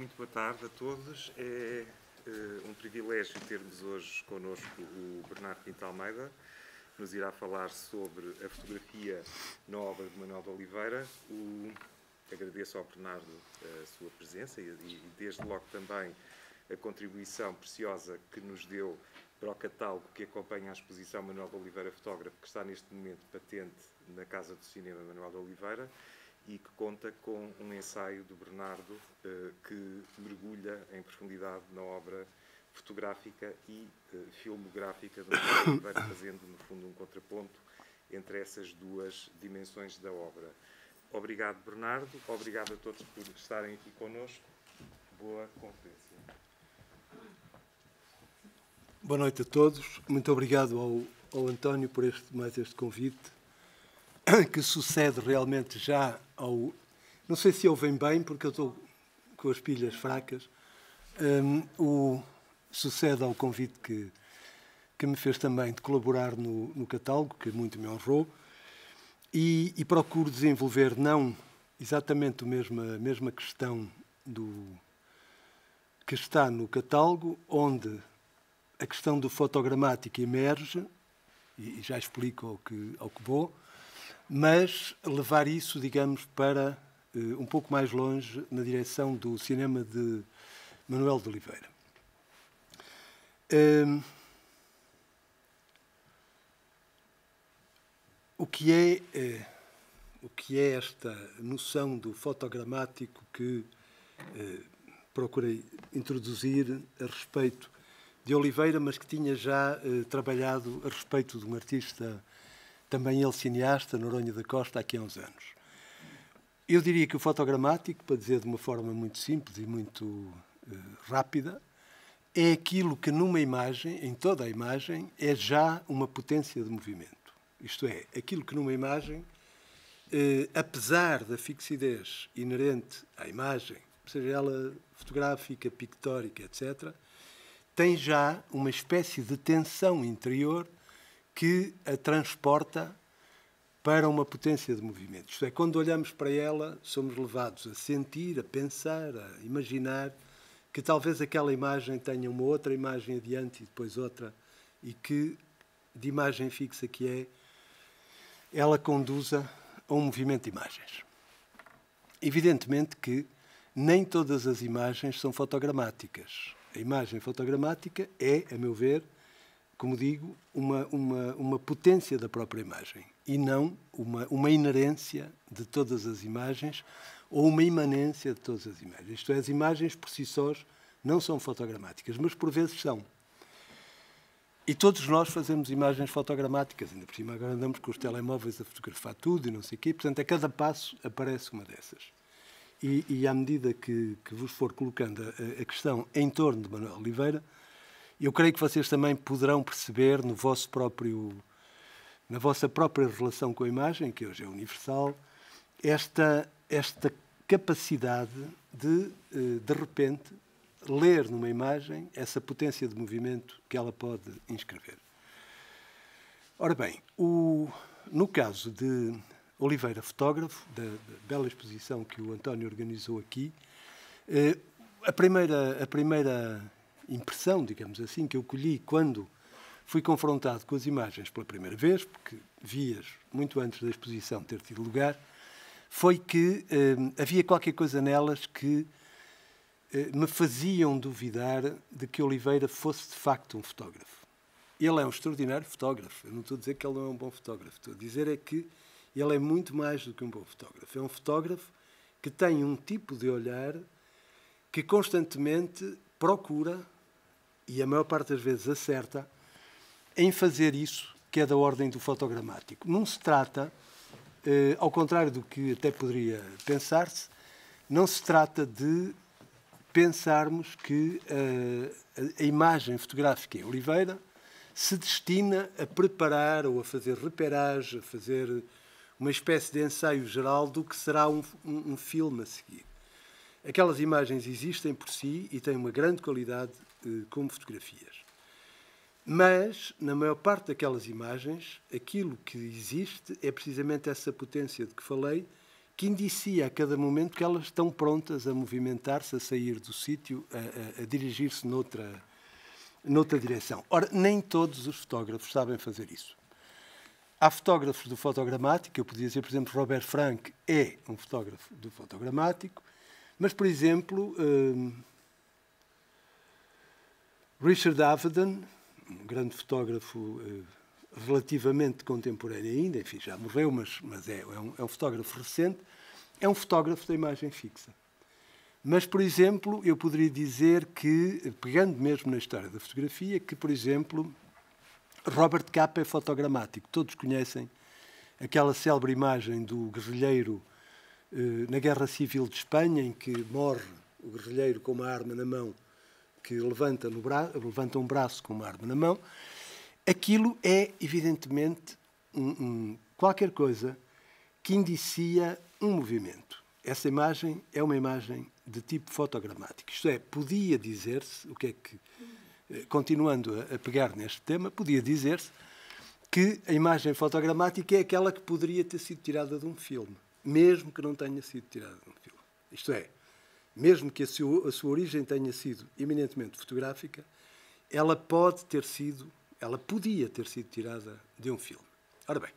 Muito boa tarde a todos. É um privilégio termos hoje connosco o Bernardo Pinto Almeida, que nos irá falar sobre a fotografia na obra de Manuel de Oliveira. Agradeço ao Bernardo a sua presença e desde logo também a contribuição preciosa que nos deu para o catálogo que acompanha a exposição Manuel de Oliveira Fotógrafo, que está neste momento patente na Casa do Cinema Manuel de Oliveira, e que conta com um ensaio do Bernardo que mergulha em profundidade na obra fotográfica e filmográfica de Manuel de Oliveira, fazendo, no fundo, um contraponto entre essas duas dimensões da obra. Obrigado, Bernardo. Obrigado a todos por estarem aqui connosco. Boa conferência. Boa noite a todos. Muito obrigado ao António por mais este convite, que sucede realmente já ao... Não sei se ouvem bem, porque eu estou com as pilhas fracas. Sucede ao convite que me fez também de colaborar no catálogo, que muito me honrou, e procuro desenvolver não exatamente a mesma questão que está no catálogo, onde a questão do fotogramático emerge, e já explico ao que vou, mas levar isso, digamos, para um pouco mais longe, na direção do cinema de Manuel de Oliveira. O que é esta noção do fotogramático que procurei introduzir a respeito de Oliveira, mas que tinha já trabalhado a respeito de um artista, também ele cineasta, Noronha da Costa, aqui há uns anos. Eu diria que o fotogramático, para dizer de uma forma muito simples e muito rápida, é aquilo que numa imagem, em toda a imagem, é já uma potência de movimento. Isto é, aquilo que numa imagem, apesar da fixidez inerente à imagem, seja ela fotográfica, pictórica, etc., tem já uma espécie de tensão interior que a transporta para uma potência de movimento. Isto é, quando olhamos para ela, somos levados a sentir, a pensar, a imaginar que talvez aquela imagem tenha uma outra imagem adiante e depois outra, e que, de imagem fixa que é, ela conduza a um movimento de imagens. Evidentemente que nem todas as imagens são fotogramáticas. A imagem fotogramática é, a meu ver, como digo, uma potência da própria imagem e não uma inerência de todas as imagens ou uma imanência de todas as imagens. Isto é, as imagens por si sós não são fotogramáticas, mas por vezes são. E todos nós fazemos imagens fotogramáticas, ainda por cima agora andamos com os telemóveis a fotografar tudo e não sei o quê, portanto a cada passo aparece uma dessas. E à medida que vos for colocando a questão em torno de Manuel Oliveira, eu creio que vocês também poderão perceber na vossa própria relação com a imagem, que hoje é universal, esta capacidade de repente, ler numa imagem essa potência de movimento que ela pode inscrever. Ora bem, no caso de Oliveira Fotógrafo, da bela exposição que o António organizou aqui, a primeira impressão, digamos assim, que eu colhi quando fui confrontado com as imagens pela primeira vez, porque vi-as muito antes da exposição ter tido lugar, foi que havia qualquer coisa nelas que me faziam duvidar de que Oliveira fosse de facto um fotógrafo. Ele é um extraordinário fotógrafo. Eu não estou a dizer que ele não é um bom fotógrafo. Estou a dizer é que ele é muito mais do que um bom fotógrafo. É um fotógrafo que tem um tipo de olhar que constantemente procura, e a maior parte das vezes acerta, em fazer isso que é da ordem do fotogramático. Não se trata, ao contrário do que até poderia pensar-se, não se trata de pensarmos que a imagem fotográfica em Oliveira se destina a preparar ou a fazer reperagem, a fazer uma espécie de ensaio geral do que será um filme a seguir. Aquelas imagens existem por si e têm uma grande qualidade como fotografias. Mas, na maior parte daquelas imagens, aquilo que existe é precisamente essa potência de que falei que indicia a cada momento que elas estão prontas a movimentar-se, a sair do sítio, a dirigir-se noutra direção. Ora, nem todos os fotógrafos sabem fazer isso. Há fotógrafos do fotogramático, eu podia dizer, por exemplo, Robert Frank é um fotógrafo do fotogramático, mas, por exemplo, Richard Avedon, um grande fotógrafo relativamente contemporâneo ainda, enfim, já morreu, mas é um fotógrafo recente, é um fotógrafo da imagem fixa. Mas, por exemplo, eu poderia dizer que, pegando mesmo na história da fotografia, que, por exemplo, Robert Capa é fotogramático. Todos conhecem aquela célebre imagem do guerrilheiro na Guerra Civil de Espanha, em que morre o guerrilheiro com uma arma na mão, que levanta um braço com uma arma na mão. Aquilo é, evidentemente, qualquer coisa que indicia um movimento. Essa imagem é uma imagem de tipo fotogramático. Isto é, podia dizer-se, o que é que, continuando a pegar neste tema, podia dizer-se que a imagem fotogramática é aquela que poderia ter sido tirada de um filme, mesmo que não tenha sido tirada de um filme. Isto é, mesmo que a sua origem tenha sido eminentemente fotográfica, ela podia ter sido tirada de um filme. Ora bem,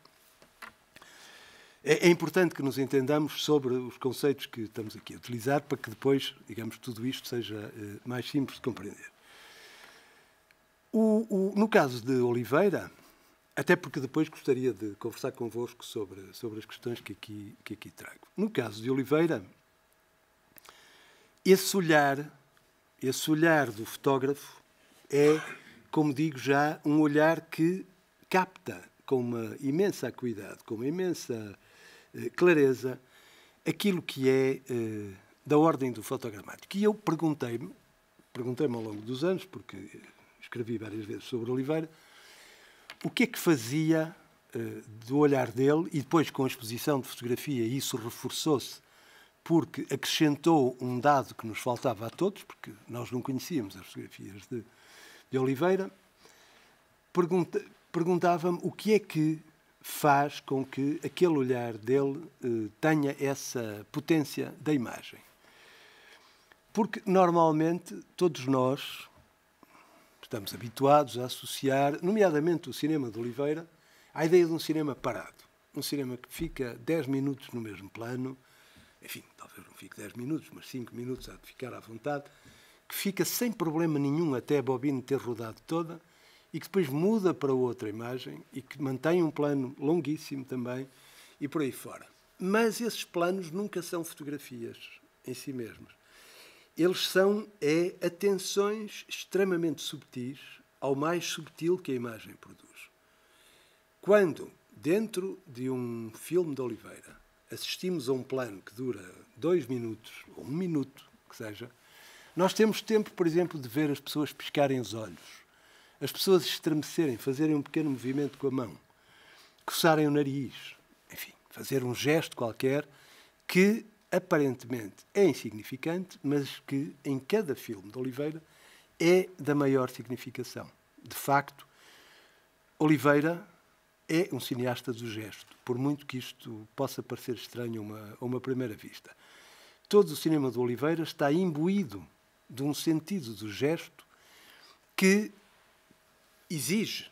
é importante que nos entendamos sobre os conceitos que estamos aqui a utilizar para que depois, digamos, tudo isto seja mais simples de compreender. No caso de Oliveira, até porque depois gostaria de conversar convosco sobre as questões que aqui trago. No caso de Oliveira, esse olhar do fotógrafo é, como digo já, um olhar que capta com uma imensa acuidade, com uma imensa clareza, aquilo que é da ordem do fotogramático. E eu perguntei-me ao longo dos anos, porque escrevi várias vezes sobre Oliveira, o que é que fazia do olhar dele, e depois com a exposição de fotografia isso reforçou-se, porque acrescentou um dado que nos faltava a todos, porque nós não conhecíamos as fotografias de Oliveira. Perguntava-me o que é que faz com que aquele olhar dele tenha essa potência da imagem. Porque, normalmente, todos nós estamos habituados a associar, nomeadamente o cinema de Oliveira, à ideia de um cinema parado. Um cinema que fica 10 minutos no mesmo plano, enfim, talvez não fique 10 minutos, mas 5 minutos há de ficar à vontade, que fica sem problema nenhum até a bobina ter rodado toda, e que depois muda para outra imagem e que mantém um plano longuíssimo também e por aí fora. Mas esses planos nunca são fotografias em si mesmos. Eles são atenções extremamente subtis ao mais subtil que a imagem produz. Quando, dentro de um filme de Oliveira, assistimos a um plano que dura 2 minutos, ou 1 minuto, que seja, nós temos tempo, por exemplo, de ver as pessoas piscarem os olhos, as pessoas estremecerem, fazerem um pequeno movimento com a mão, coçarem o nariz, enfim, fazer um gesto qualquer que aparentemente é insignificante, mas que em cada filme de Oliveira é da maior significação. De facto, Oliveira é um cineasta do gesto, por muito que isto possa parecer estranho a uma primeira vista. Todo o cinema de Oliveira está imbuído de um sentido do gesto que exige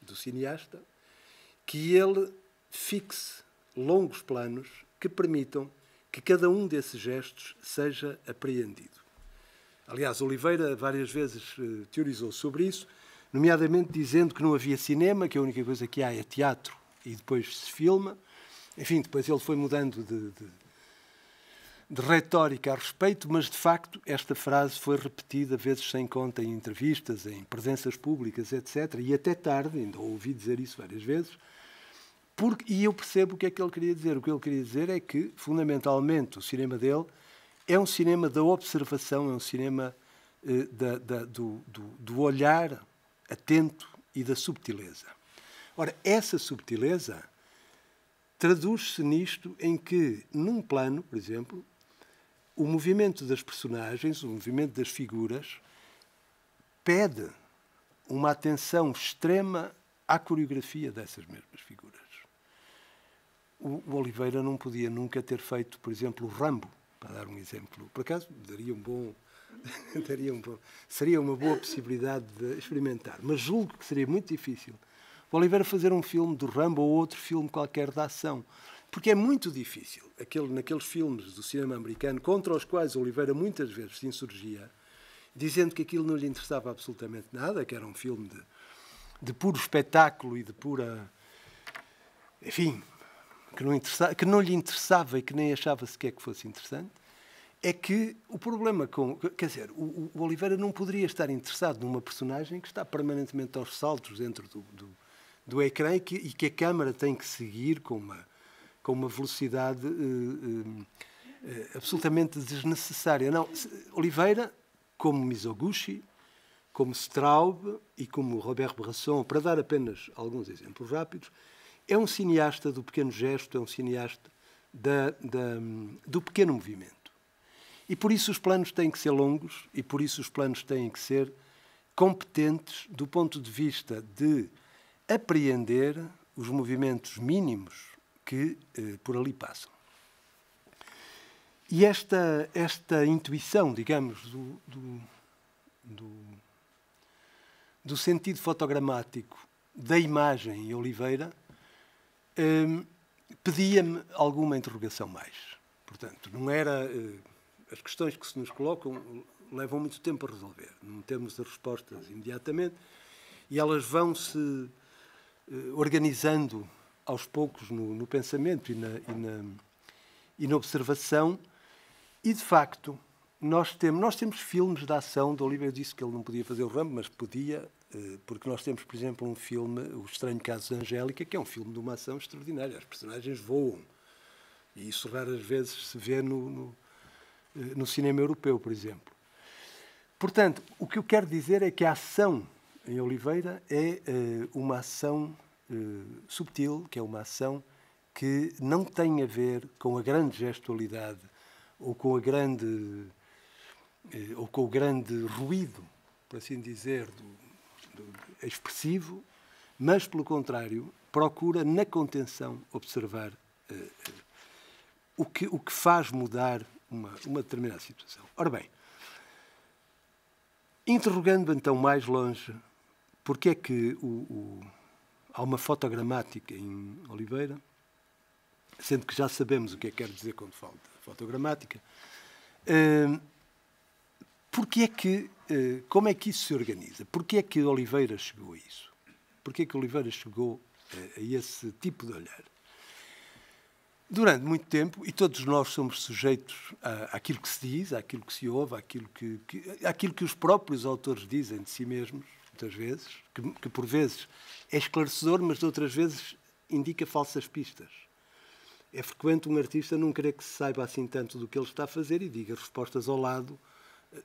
do cineasta que ele fixe longos planos que permitam que cada um desses gestos seja apreendido. Aliás, Oliveira várias vezes teorizou sobre isso, nomeadamente dizendo que não havia cinema, que a única coisa que há é teatro e depois se filma. Enfim, depois ele foi mudando de retórica a respeito, mas, de facto, esta frase foi repetida vezes sem conta em entrevistas, em presenças públicas, etc. E até tarde, ainda ouvi dizer isso várias vezes, e eu percebo o que é que ele queria dizer. O que ele queria dizer é que, fundamentalmente, o cinema dele é um cinema da observação, é um cinema do olhar atento e da subtileza. Ora, essa subtileza traduz-se nisto em que, num plano, por exemplo, o movimento das personagens, o movimento das figuras, pede uma atenção extrema à coreografia dessas mesmas figuras. o Oliveira não podia nunca ter feito, por exemplo, o Rambo, para dar um exemplo. Por acaso, seria uma boa possibilidade de experimentar, mas julgo que seria muito difícil o Oliveira fazer um filme do Rambo ou outro filme qualquer de ação, porque é muito difícil, naqueles filmes do cinema americano, contra os quais o Oliveira muitas vezes se insurgia, dizendo que aquilo não lhe interessava absolutamente nada, que era um filme de puro espetáculo e de pura... Enfim, que não lhe interessava e que nem achava sequer que fosse interessante, é que o problema com... Quer dizer, o Oliveira não poderia estar interessado numa personagem que está permanentemente aos saltos dentro do ecrã e que a câmara tem que seguir com uma velocidade absolutamente desnecessária. Não, Oliveira, como Mizoguchi, como Straub e como Robert Bresson, para dar apenas alguns exemplos rápidos, é um cineasta do pequeno gesto, é um cineasta do pequeno movimento. E por isso os planos têm que ser longos e por isso os planos têm que ser competentes do ponto de vista de apreender os movimentos mínimos que por ali passam. E esta intuição, digamos, do sentido fotogramático da imagem em Oliveira pedia-me alguma interrogação mais. Portanto, não era... as questões que se nos colocam levam muito tempo a resolver. Não temos as respostas imediatamente e elas vão-se organizando aos poucos no pensamento e na observação. E, de facto, nós temos filmes de ação de Oliveira. Eu disse que ele não podia fazer o Rambo, mas podia, porque nós temos, por exemplo, um filme, O Estranho Caso de Angélica, que é um filme de uma ação extraordinária. As personagens voam. E isso raras vezes se vê no cinema europeu, por exemplo. Portanto, o que eu quero dizer é que a ação em Oliveira é uma ação subtil, que é uma ação que não tem a ver com a grande gestualidade ou com o grande ruído, por assim dizer, expressivo, mas, pelo contrário, procura, na contenção, observar o que faz mudar uma determinada situação. Ora bem, interrogando então mais longe, porque é que há uma fotogramática em Oliveira, sendo que já sabemos o que é que quer dizer quando falo de fotogramática, como é que isso se organiza? Porquê é que Oliveira chegou a isso? Porquê é que Oliveira chegou a esse tipo de olhar? Durante muito tempo, e todos nós somos sujeitos àquilo que se diz, àquilo que se ouve, àquilo que os próprios autores dizem de si mesmos, muitas vezes, que por vezes é esclarecedor, mas de outras vezes indica falsas pistas. É frequente um artista não querer que se saiba assim tanto do que ele está a fazer e diga respostas ao lado,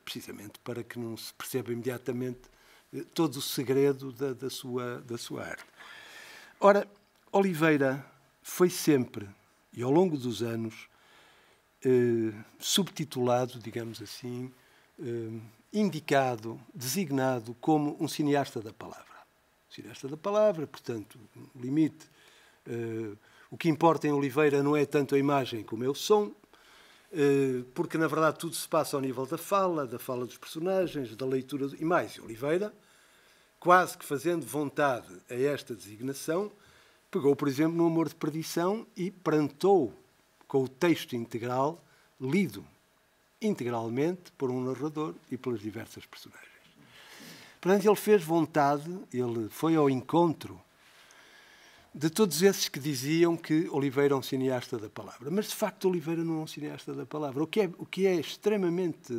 precisamente para que não se perceba imediatamente todo o segredo da sua arte. Ora, Oliveira foi sempre, e ao longo dos anos, subtitulado, digamos assim, indicado, designado como um cineasta da palavra. Cineasta da palavra, portanto, limite. O que importa em Oliveira não é tanto a imagem como é o som, porque, na verdade, tudo se passa ao nível da fala dos personagens, da leitura... E mais, Oliveira, quase que fazendo vontade a esta designação, pegou, por exemplo, no Amor de Perdição e prantou com o texto integral, lido integralmente por um narrador e pelas diversas personagens. Portanto, ele fez vontade, ele foi ao encontro de todos esses que diziam que Oliveira é um cineasta da palavra. Mas, de facto, Oliveira não é um cineasta da palavra. O que é extremamente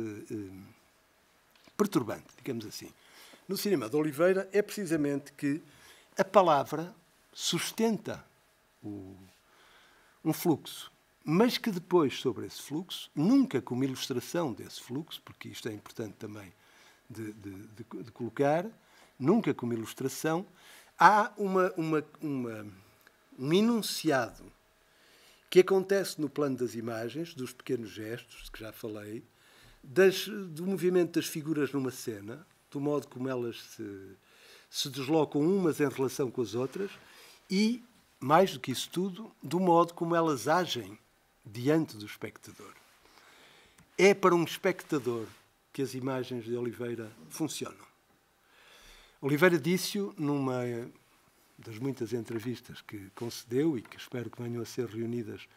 perturbante, digamos assim, no cinema de Oliveira é precisamente que a palavra sustenta um fluxo, mas que depois, sobre esse fluxo, nunca como ilustração desse fluxo, porque isto é importante também de colocar, nunca como ilustração, há um enunciado que acontece no plano das imagens, dos pequenos gestos, que já falei, do movimento das figuras numa cena, do modo como elas se deslocam umas em relação com as outras, e mais do que isso tudo, do modo como elas agem diante do espectador. É para um espectador que as imagens de Oliveira funcionam. Oliveira disse-o numa das muitas entrevistas que concedeu e que espero que venham a ser reunidas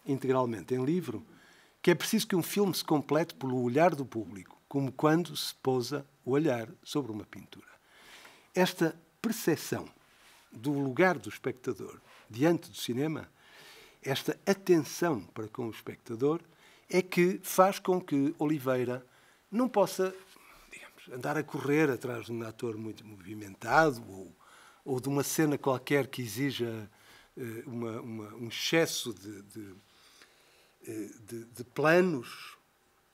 integralmente em livro, que é preciso que um filme se complete pelo olhar do público, como quando se pousa o olhar sobre uma pintura. Esta percepção do lugar do espectador diante do cinema, esta atenção para com o espectador, é que faz com que Oliveira não possa, digamos, andar a correr atrás de um ator muito movimentado ou de uma cena qualquer que exija um excesso de planos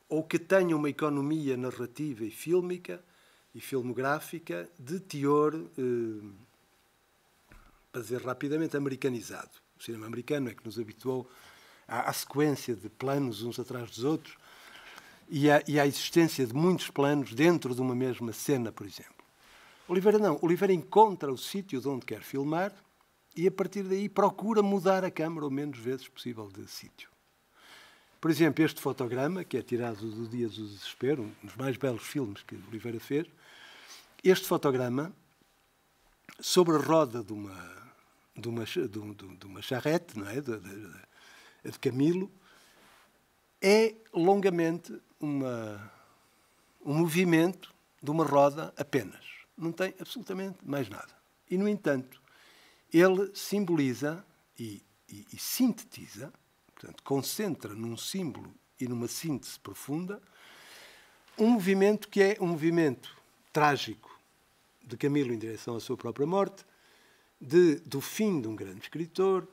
ou que tenha uma economia narrativa e fílmica e filmográfica de teor, para dizer rapidamente, americanizado. O cinema americano é que nos habituou à sequência de planos uns atrás dos outros e à existência de muitos planos dentro de uma mesma cena, por exemplo. Oliveira não. Oliveira encontra o sítio de onde quer filmar e, a partir daí, procura mudar a câmara o menos vezes possível de sítio. Por exemplo, este fotograma, que é tirado do Dia do Desespero, um dos mais belos filmes que Oliveira fez, este fotograma, sobre a roda de uma charrete, não é? De Camilo, é longamente um movimento de uma roda apenas. Não tem absolutamente mais nada. E, no entanto, ele simboliza e sintetiza, portanto, concentra num símbolo e numa síntese profunda, um movimento que é um movimento trágico de Camilo em direção à sua própria morte, do fim de um grande escritor,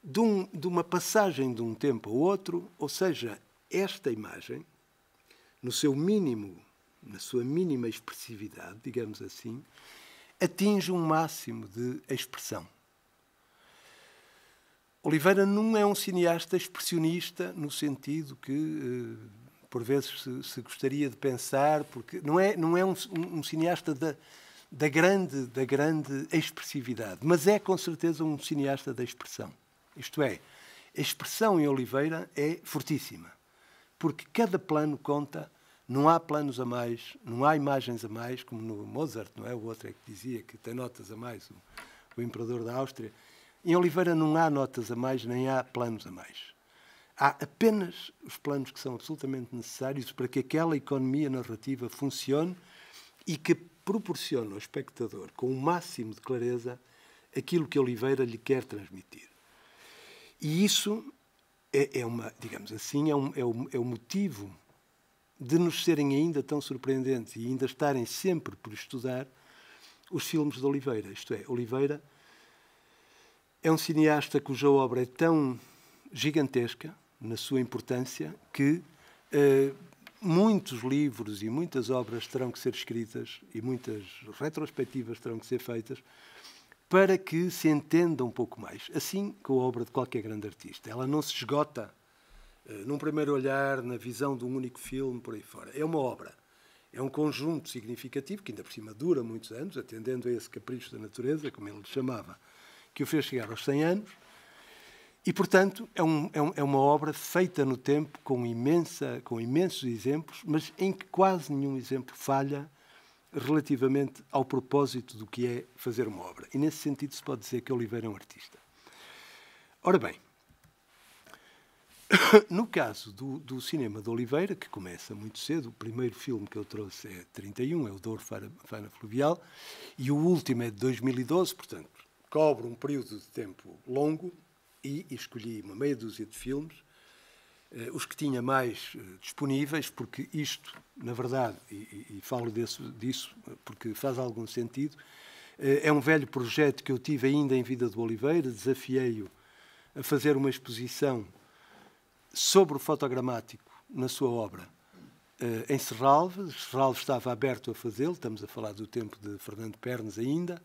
de uma passagem de um tempo ao outro, ou seja, esta imagem, no seu mínimo, na sua mínima expressividade, digamos assim, atinge um máximo de expressão. Oliveira não é um cineasta expressionista no sentido que, por vezes, se gostaria de pensar, porque não é um cineasta da grande expressividade, mas é, com certeza, um cineasta da expressão. Isto é, a expressão em Oliveira é fortíssima, porque cada plano conta, não há planos a mais, não há imagens a mais, como no Mozart, não é? O outro é que dizia que tem notas a mais, o imperador da Áustria. Em Oliveira não há notas a mais, nem há planos a mais. Há apenas os planos que são absolutamente necessários para que aquela economia narrativa funcione e que proporcione ao espectador, com o máximo de clareza, aquilo que Oliveira lhe quer transmitir. E isso digamos assim, é o motivo de nos serem ainda tão surpreendentes e ainda estarem sempre por estudar os filmes de Oliveira. Isto é, Oliveira é um cineasta cuja obra é tão gigantesca, na sua importância, que muitos livros e muitas obras terão que ser escritas e muitas retrospectivas terão que ser feitas para que se entenda um pouco mais. Assim com a obra de qualquer grande artista. Ela não se esgota num primeiro olhar, na visão de um único filme, por aí fora. É uma obra. É um conjunto significativo, que ainda por cima dura muitos anos, atendendo a esse capricho da natureza, como ele lhe chamava, que o fez chegar aos 100 anos. E, portanto, é uma obra feita no tempo com imensos exemplos, mas em que quase nenhum exemplo falha relativamente ao propósito do que é fazer uma obra. E, nesse sentido, se pode dizer que Oliveira é um artista. Ora bem, no caso do cinema de Oliveira, que começa muito cedo, o primeiro filme que eu trouxe é 31, é o Douro Faina Fluvial, e o último é de 2012, portanto, cobre um período de tempo longo, e escolhi uma meia dúzia de filmes, os que tinha mais disponíveis, porque isto, na verdade, e falo disso porque faz algum sentido, é um velho projeto que eu tive ainda em vida do Oliveira, desafiei-o a fazer uma exposição sobre o fotogramático na sua obra em Serralves. Serralves estava aberto a fazê-lo, estamos a falar do tempo de Fernando Pernes ainda.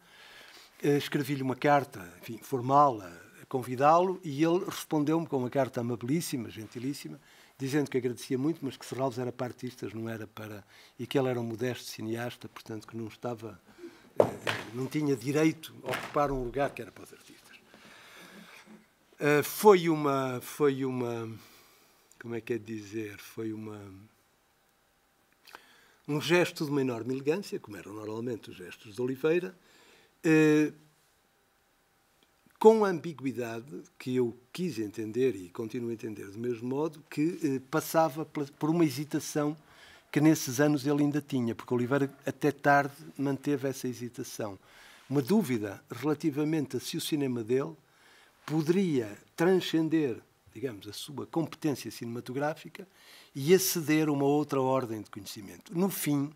Escrevi-lhe uma carta, enfim, formal, a convidá-lo, e ele respondeu-me com uma carta amabilíssima, gentilíssima, dizendo que agradecia muito, mas que Serralves era para artistas, não era para... e que ele era um modesto cineasta, portanto que não tinha direito a ocupar um lugar que era para os artistas. Foi uma, como é que é de dizer, um gesto de uma enorme elegância, como eram normalmente os gestos de Oliveira, com a ambiguidade que eu quis entender e continuo a entender do mesmo modo, que passava por uma hesitação que nesses anos ele ainda tinha, porque Oliveira até tarde manteve essa hesitação. Uma dúvida relativamente a se o cinema dele poderia transcender, digamos, a sua competência cinematográfica e aceder a uma outra ordem de conhecimento. No fim,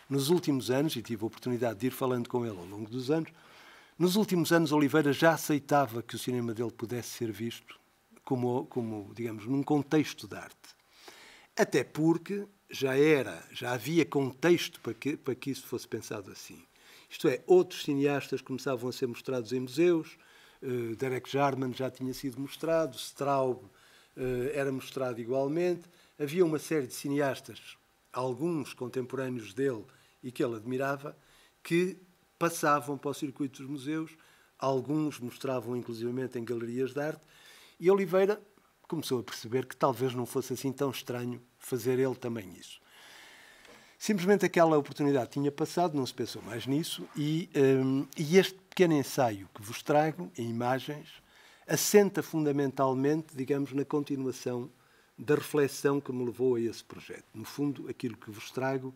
nos últimos anos, e tive a oportunidade de ir falando com ele ao longo dos anos, nos últimos anos Oliveira já aceitava que o cinema dele pudesse ser visto como digamos, num contexto de arte. Até porque já havia contexto para que isso fosse pensado assim. Isto é, outros cineastas começavam a ser mostrados em museus, Derek Jarman já tinha sido mostrado, Straub era mostrado igualmente. Havia uma série de cineastas, alguns contemporâneos dele e que ele admirava, que passavam para o circuito dos museus, alguns mostravam inclusivamente em galerias de arte, e Oliveira começou a perceber que talvez não fosse assim tão estranho fazer ele também isso. Simplesmente aquela oportunidade tinha passado, não se pensou mais nisso, e este pequeno ensaio que vos trago, em imagens, assenta fundamentalmente, digamos, na continuação da reflexão que me levou a esse projeto. No fundo, aquilo que vos trago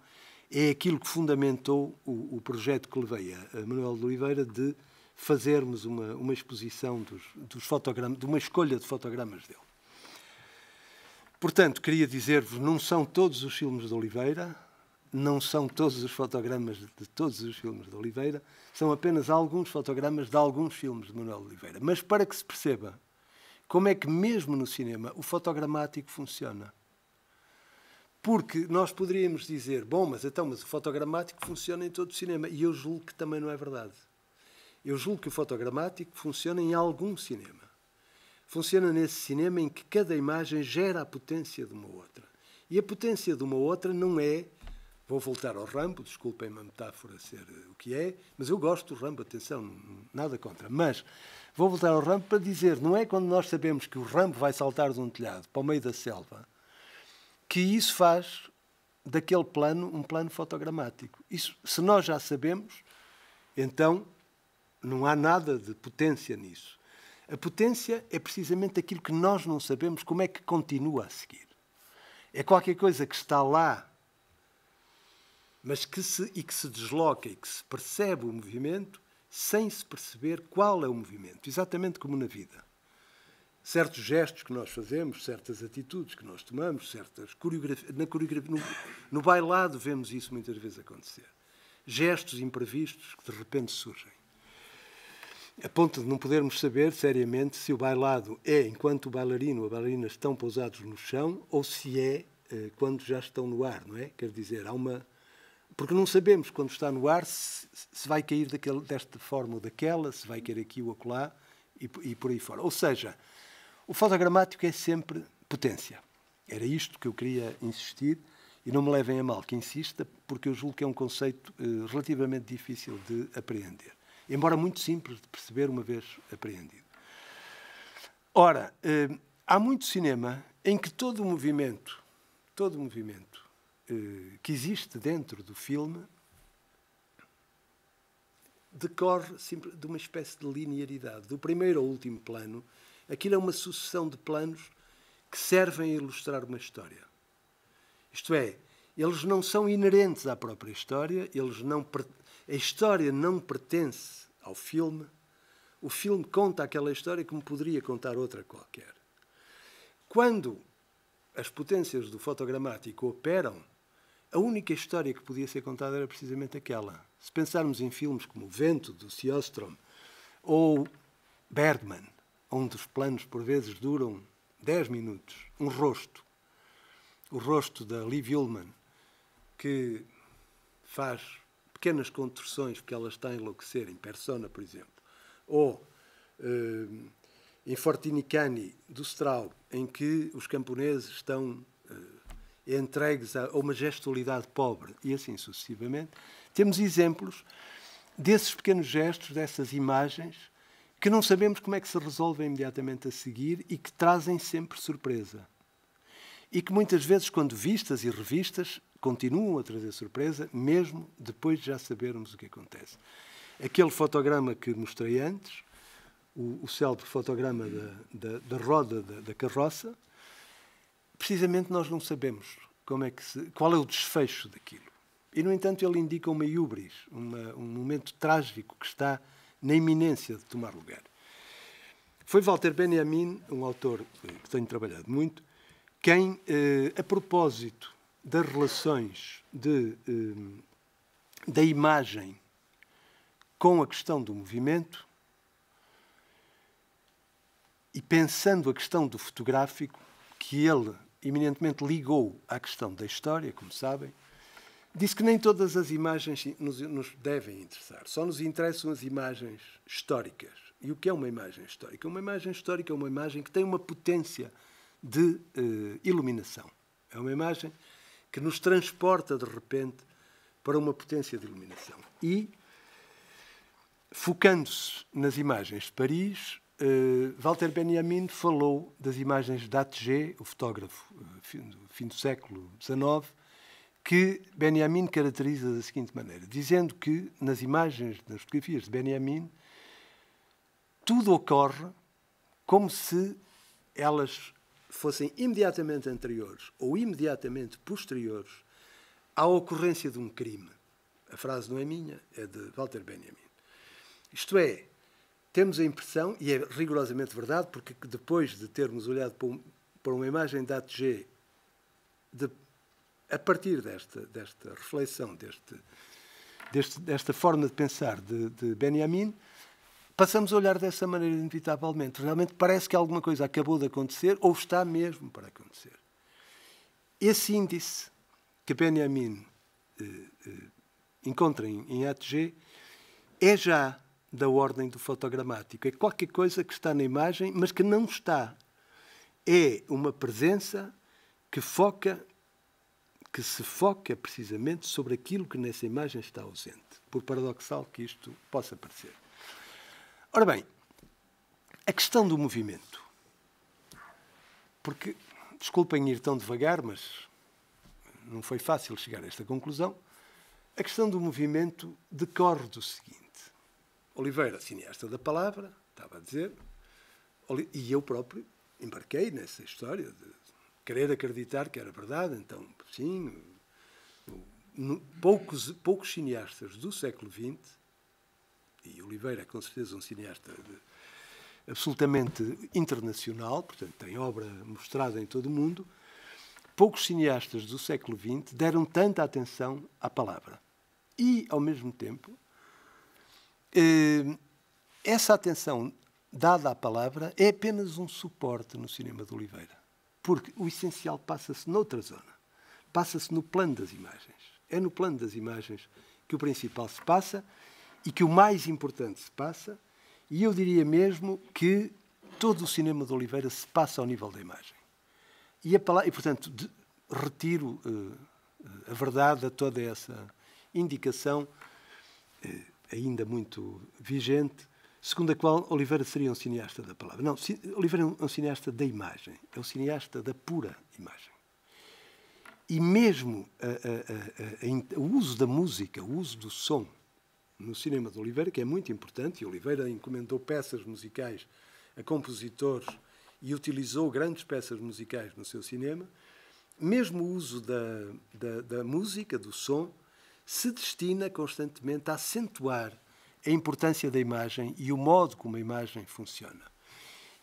é aquilo que fundamentou o projeto que levei a Manuel de Oliveira de fazermos uma exposição dos fotogramas, de uma escolha de fotogramas dele. Portanto, queria dizer-vos, não são todos os filmes de Oliveira, não são todos os fotogramas de todos os filmes de Oliveira, são apenas alguns fotogramas de alguns filmes de Manuel de Oliveira. Mas para que se perceba como é que mesmo no cinema o fotogramático funciona. Porque nós poderíamos dizer, bom, mas o fotogramático funciona em todo o cinema. E eu julgo que também não é verdade. Eu julgo que o fotogramático funciona em algum cinema. Funciona nesse cinema em que cada imagem gera a potência de uma outra. E a potência de uma outra não é... Vou voltar ao Rambo, desculpem-me a metáfora ser o que é, mas eu gosto do Rambo, atenção, nada contra. Mas vou voltar ao Rambo para dizer, não é quando nós sabemos que o Rambo vai saltar de um telhado para o meio da selva, que isso faz daquele plano um plano fotogramático. Isso, se nós já sabemos, então não há nada de potência nisso. A potência é precisamente aquilo que nós não sabemos como é que continua a seguir. É qualquer coisa que está lá, mas que se desloca e que se percebe o movimento sem se perceber qual é o movimento. Exatamente como na vida. Certos gestos que nós fazemos, certas atitudes que nós tomamos, certas coreografias... No bailado vemos isso muitas vezes acontecer. Gestos imprevistos que de repente surgem. A ponto de não podermos saber, seriamente, se o bailado é enquanto o bailarino ou a bailarina estão pousados no chão ou se é quando já estão no ar, não é? Quer dizer, há uma... Porque não sabemos, quando está no ar, se vai cair desta forma ou daquela, se vai cair aqui ou acolá, e por aí fora. Ou seja, o fotogramático é sempre potência. Era isto que eu queria insistir, e não me levem a mal que insista, porque eu julgo que é um conceito relativamente difícil de apreender. Embora muito simples de perceber uma vez apreendido. Ora, há muito cinema em que todo o movimento que existe dentro do filme decorre de uma espécie de linearidade. Do primeiro ao último plano, aquilo é uma sucessão de planos que servem a ilustrar uma história. Isto é, eles não são inerentes à própria história, a história não pertence ao filme, o filme conta aquela história como poderia contar outra qualquer. Quando as potências do fotogramático operam, a única história que podia ser contada era precisamente aquela. Se pensarmos em filmes como O Vento, do Sjöström, ou Bergman, onde os planos por vezes duram 10 minutos, o rosto da Liv Ullmann, que faz pequenas contorções porque ela está a enlouquecer, em Persona, por exemplo, ou em Fortini Cani, do Straub, em que os camponeses estão entregues a uma gestualidade pobre, e assim sucessivamente, temos exemplos desses pequenos gestos, dessas imagens, que não sabemos como é que se resolvem imediatamente a seguir e que trazem sempre surpresa. E que muitas vezes, quando vistas e revistas, continuam a trazer surpresa, mesmo depois de já sabermos o que acontece. Aquele fotograma que mostrei antes, o célebre fotograma da roda da carroça, precisamente nós não sabemos qual é o desfecho daquilo. E, no entanto, ele indica uma híbris, um momento trágico que está na iminência de tomar lugar. Foi Walter Benjamin, um autor que tenho trabalhado muito, quem, a propósito das relações da imagem com a questão do movimento e pensando a questão do fotográfico, que ele eminentemente ligou à questão da história, como sabem, disse que nem todas as imagens nos devem interessar. Só nos interessam as imagens históricas. E o que é uma imagem histórica? Uma imagem histórica é uma imagem que tem uma potência de iluminação. É uma imagem que nos transporta, de repente, para uma potência de iluminação. E, focando-se nas imagens de Paris, Walter Benjamin falou das imagens de Atget, o fotógrafo do fim do século XIX, que Benjamin caracteriza da seguinte maneira, dizendo que nas imagens, nas fotografias de Benjamin, tudo ocorre como se elas fossem imediatamente anteriores ou imediatamente posteriores à ocorrência de um crime. A frase não é minha, é de Walter Benjamin. Isto é, temos a impressão, e é rigorosamente verdade, porque depois de termos olhado para uma imagem de Atget, a partir desta reflexão, desta forma de pensar de Benjamin, passamos a olhar dessa maneira inevitavelmente. Realmente parece que alguma coisa acabou de acontecer ou está mesmo para acontecer. Esse índice que Benjamin encontra em Atget é já da ordem do fotogramático. É qualquer coisa que está na imagem, mas que não está. É uma presença que se foca precisamente sobre aquilo que nessa imagem está ausente, por paradoxal que isto possa parecer. Ora bem, a questão do movimento. Porque, desculpem ir tão devagar, mas não foi fácil chegar a esta conclusão. A questão do movimento decorre do seguinte. Oliveira, cineasta da palavra, estava a dizer, e eu próprio embarquei nessa história de querer acreditar que era verdade. Então, sim, poucos cineastas do século XX, e Oliveira é com certeza um cineasta absolutamente internacional, portanto tem obra mostrada em todo o mundo, poucos cineastas do século XX deram tanta atenção à palavra. E, ao mesmo tempo, essa atenção dada à palavra é apenas um suporte no cinema de Oliveira. Porque o essencial passa-se noutra zona. Passa-se no plano das imagens. É no plano das imagens que o principal se passa e que o mais importante se passa. E eu diria mesmo que todo o cinema de Oliveira se passa ao nível da imagem. E portanto, retiro a verdade a toda essa indicação ainda muito vigente, segundo a qual Oliveira seria um cineasta da palavra. Não, Oliveira é um cineasta da imagem, é um cineasta da pura imagem. E mesmo o uso da música, o uso do som no cinema de Oliveira, que é muito importante, e Oliveira encomendou peças musicais a compositores e utilizou grandes peças musicais no seu cinema, mesmo o uso da música, do som, se destina constantemente a acentuar a importância da imagem e o modo como a imagem funciona.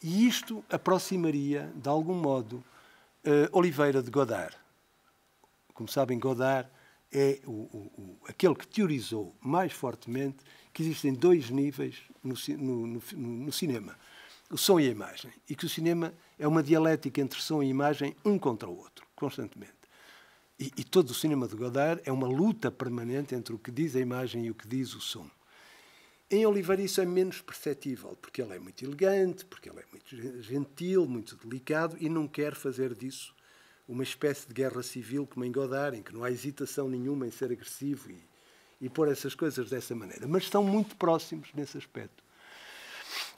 E isto aproximaria, de algum modo, Oliveira de Godard. Como sabem, Godard é aquele que teorizou mais fortemente que existem dois níveis no cinema, o som e a imagem, e que o cinema é uma dialética entre som e imagem, um contra o outro, constantemente. E todo o cinema de Godard é uma luta permanente entre o que diz a imagem e o que diz o som. Em Oliveira isso é menos perceptível, porque ele é muito elegante, porque ele é muito gentil, muito delicado, e não quer fazer disso uma espécie de guerra civil como em Godard, em que não há hesitação nenhuma em ser agressivo e pôr essas coisas dessa maneira. Mas estão muito próximos nesse aspecto.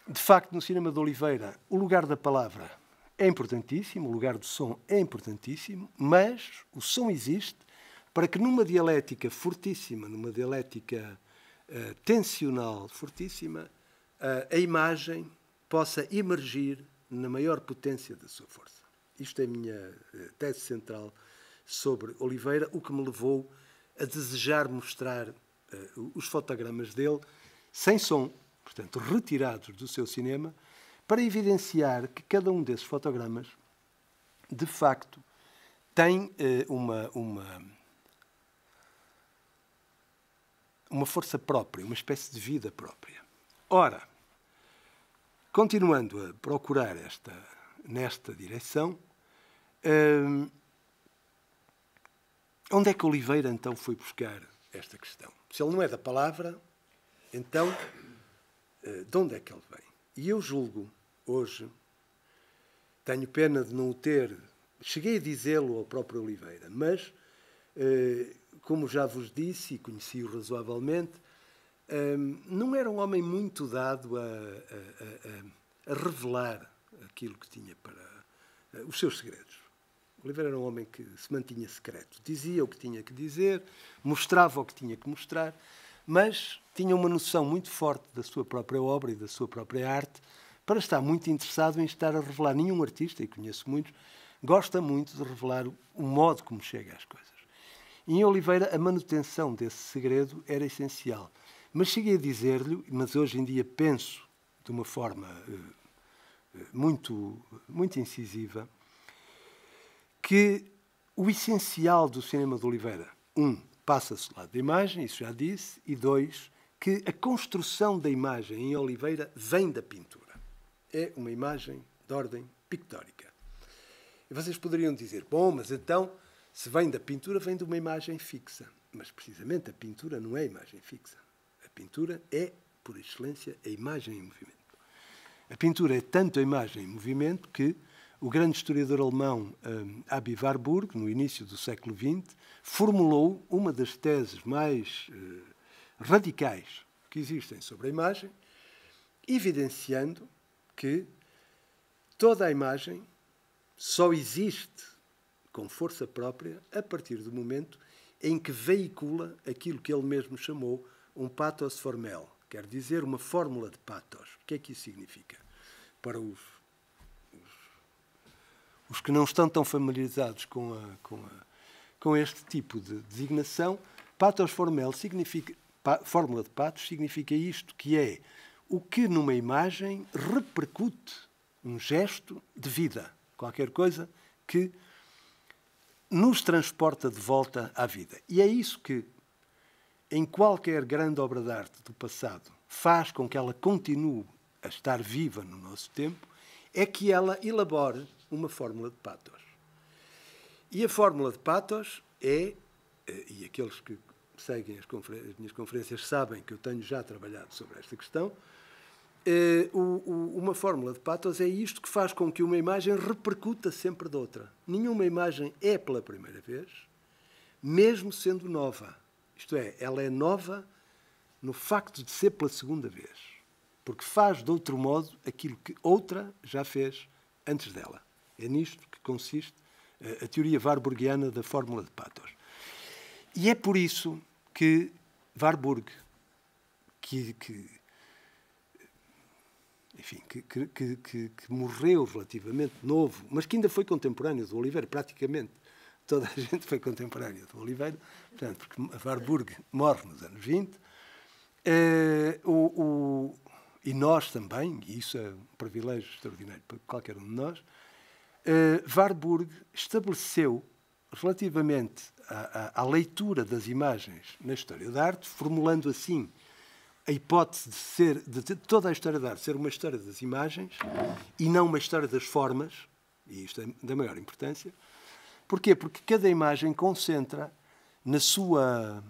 De facto, no cinema de Oliveira, o lugar da palavra é importantíssimo, o lugar do som é importantíssimo, mas o som existe para que numa dialética fortíssima, numa dialética tensional fortíssima, a imagem possa emergir na maior potência da sua força. Isto é a minha tese central sobre Oliveira, o que me levou a desejar mostrar os fotogramas dele sem som, portanto, retirados do seu cinema, para evidenciar que cada um desses fotogramas, de facto, tem uma força própria, uma espécie de vida própria. Ora, continuando a procurar nesta direção, onde é que Oliveira, então, foi buscar esta questão? Se ele não é da palavra, então, de onde é que ele vem? E eu julgo, hoje, tenho pena de não o ter, cheguei a dizê-lo ao próprio Oliveira, mas, como já vos disse, e conheci-o razoavelmente, não era um homem muito dado a revelar aquilo que tinha para os seus segredos. Oliveira era um homem que se mantinha secreto. Dizia o que tinha que dizer, mostrava o que tinha que mostrar, mas tinha uma noção muito forte da sua própria obra e da sua própria arte para estar muito interessado em estar a revelar. Nenhum artista, e conheço muitos, gosta muito de revelar o modo como chega às coisas. E em Oliveira, a manutenção desse segredo era essencial. Mas cheguei a dizer-lhe, mas hoje em dia penso de uma forma muito, muito incisiva, que o essencial do cinema de Oliveira, passa-se do lado da imagem, isso já disse, e dois, que a construção da imagem em Oliveira vem da pintura. É uma imagem de ordem pictórica. E vocês poderiam dizer, bom, mas então, se vem da pintura, vem de uma imagem fixa. Mas, precisamente, a pintura não é a imagem fixa. A pintura é, por excelência, a imagem em movimento. A pintura é tanto a imagem em movimento que o grande historiador alemão Aby Warburg, no início do século XX, formulou uma das teses mais radicais que existem sobre a imagem, evidenciando que toda a imagem só existe com força própria a partir do momento em que veicula aquilo que ele mesmo chamou um pathos formel, quer dizer, uma fórmula de pathos. O que é que isso significa? Para os que não estão tão familiarizados com este tipo de designação, pathos formel significa, fórmula de pathos significa isto, que é o que numa imagem repercute um gesto de vida, qualquer coisa que nos transporta de volta à vida. E é isso que, em qualquer grande obra de arte do passado, faz com que ela continue a estar viva no nosso tempo, é que ela elabore uma fórmula de pathos. E a fórmula de pathos é, e aqueles que seguem as minhas conferências sabem que eu tenho já trabalhado sobre esta questão, uma fórmula de pathos é isto que faz com que uma imagem repercuta sempre de outra. Nenhuma imagem é pela primeira vez, mesmo sendo nova. Isto é, ela é nova no facto de ser pela segunda vez, porque faz de outro modo aquilo que outra já fez antes dela. É nisto que consiste a teoria warburgiana da fórmula de pathos. E é por isso que Warburg, que morreu relativamente novo, mas que ainda foi contemporâneo do Oliveira, praticamente toda a gente foi contemporânea do Oliveira, portanto, porque Warburg morre nos anos 20, e nós também, e isso é um privilégio extraordinário para qualquer um de nós, Warburg estabeleceu, relativamente à leitura das imagens na história da arte, formulando assim a hipótese de toda a história da arte ser uma história das imagens e não uma história das formas, e isto é da maior importância. Porquê? Porque cada imagem concentra na sua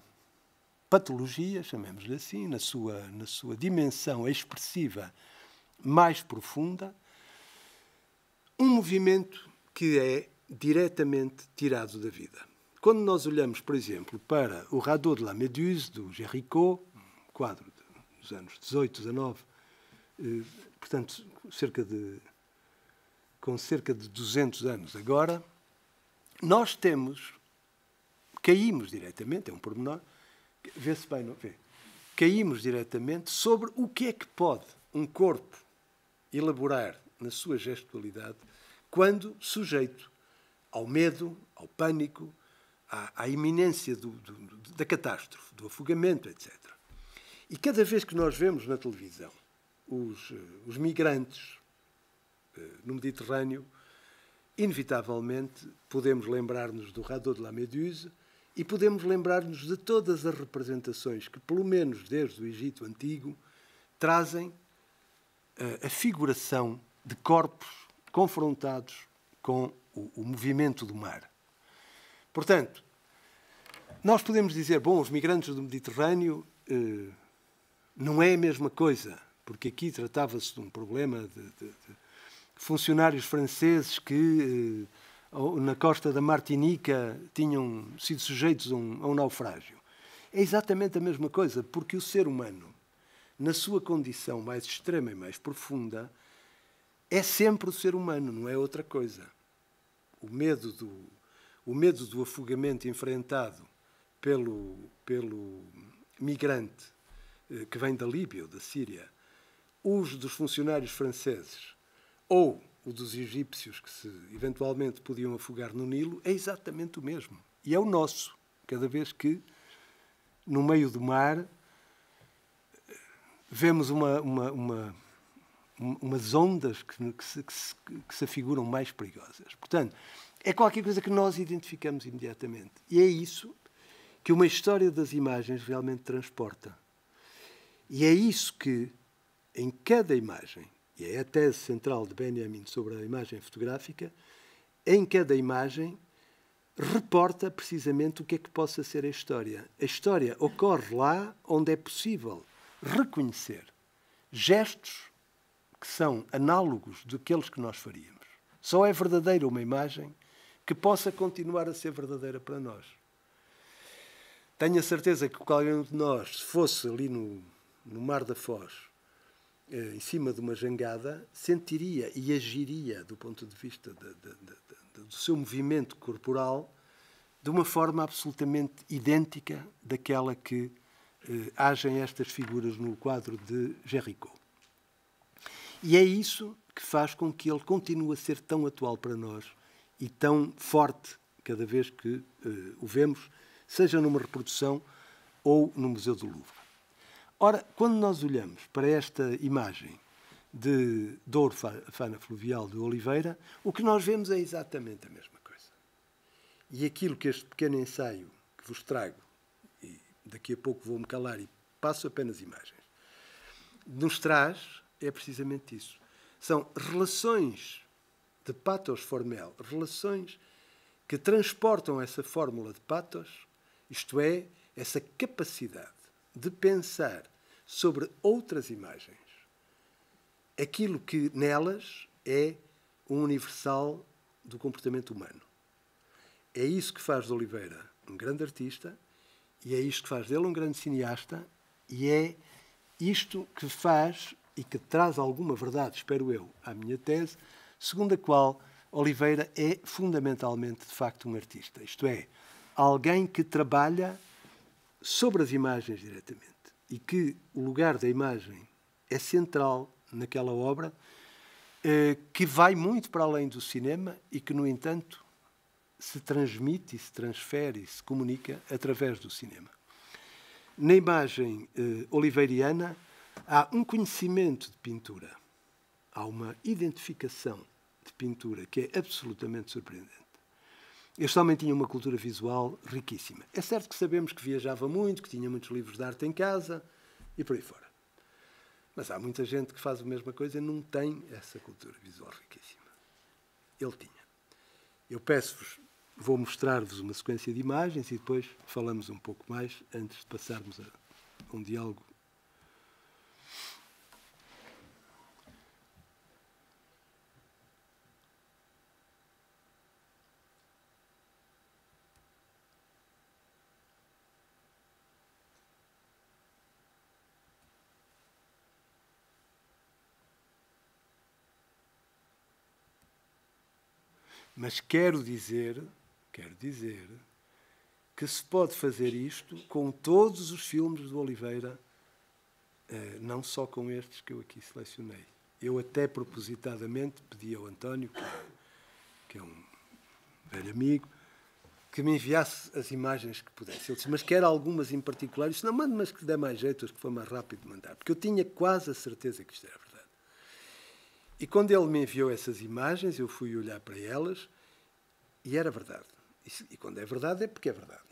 patologia, chamemos-lhe assim, na sua dimensão expressiva mais profunda, um movimento que é diretamente tirado da vida. Quando nós olhamos, por exemplo, para o Radeau de la Méduse, do Géricault, um quadro dos anos 18, 19, portanto, com cerca de 200 anos agora, nós caímos diretamente, é um pormenor, vê-se bem, não vê? Caímos diretamente sobre o que é que pode um corpo elaborar na sua gestualidade quando sujeito ao medo, ao pânico, à iminência da catástrofe, do afogamento, etc. E cada vez que nós vemos na televisão os migrantes no Mediterrâneo, inevitavelmente podemos lembrar-nos do Radeau de la Méduse e podemos lembrar-nos de todas as representações que, pelo menos desde o Egito Antigo, trazem a figuração de corpos confrontados com o movimento do mar. Portanto, nós podemos dizer, bom, os migrantes do Mediterrâneo não é a mesma coisa, porque aqui tratava-se de um problema de funcionários franceses que na costa da Martinica tinham sido sujeitos a um naufrágio. É exatamente a mesma coisa, porque o ser humano, na sua condição mais extrema e mais profunda, é sempre o ser humano, não é outra coisa. O medo do afogamento enfrentado pelo migrante que vem da Líbia ou da Síria, os dos funcionários franceses ou o dos egípcios que se eventualmente podiam afogar no Nilo, é exatamente o mesmo. E é o nosso. Cada vez que, no meio do mar, vemos umas ondas que se afiguram mais perigosas. Portanto, é qualquer coisa que nós identificamos imediatamente. E é isso que uma história das imagens realmente transporta. E é isso que, em cada imagem, e é a tese central de Benjamin sobre a imagem fotográfica, em cada imagem reporta precisamente o que é que possa ser a história. A história ocorre lá onde é possível reconhecer gestos que são análogos daqueles que nós faríamos. Só é verdadeira uma imagem que possa continuar a ser verdadeira para nós. Tenho a certeza que qualquer um de nós, se fosse ali no Mar da Foz, em cima de uma jangada, sentiria e agiria, do ponto de vista do seu movimento corporal, de uma forma absolutamente idêntica daquela que agem estas figuras no quadro de Géricault. E é isso que faz com que ele continue a ser tão atual para nós e tão forte cada vez que o vemos, seja numa reprodução ou no Museu do Louvre. Ora, quando nós olhamos para esta imagem de Douro Fana Fluvial de Oliveira, o que nós vemos é exatamente a mesma coisa. E aquilo que este pequeno ensaio que vos trago, e daqui a pouco vou-me calar e passo apenas imagens, nos traz é precisamente isso. São relações de pathos formel, relações que transportam essa fórmula de pathos, isto é, essa capacidade de pensar sobre outras imagens, aquilo que nelas é um universal do comportamento humano. É isso que faz de Oliveira um grande artista, e é isto que faz dele um grande cineasta, e é isto que faz e que traz alguma verdade, espero eu, à minha tese, segundo a qual Oliveira é fundamentalmente, de facto, um artista. Isto é, alguém que trabalha sobre as imagens diretamente e que o lugar da imagem é central naquela obra, que vai muito para além do cinema e que, no entanto, se transmite, se transfere e se comunica através do cinema. Na imagem oliveiriana há um conhecimento de pintura, há uma identificação de pintura que é absolutamente surpreendente. Este homem tinha uma cultura visual riquíssima. É certo que sabemos que viajava muito, que tinha muitos livros de arte em casa e por aí fora. Mas há muita gente que faz a mesma coisa e não tem essa cultura visual riquíssima. Ele tinha. Eu peço-vos, vou mostrar-vos uma sequência de imagens e depois falamos um pouco mais antes de passarmos a um diálogo. Mas quero dizer que se pode fazer isto com todos os filmes do Oliveira, não só com estes que eu aqui selecionei. Eu até propositadamente pedi ao António, que é um velho amigo, que me enviasse as imagens que pudesse. Ele disse, mas quer algumas em particular? Eu disse, não, mande, mas que dê mais jeito, as que for mais rápido de mandar. Porque eu tinha quase a certeza que isto era verdade. E quando ele me enviou essas imagens, eu fui olhar para elas e era verdade. E quando é verdade, é porque é verdade.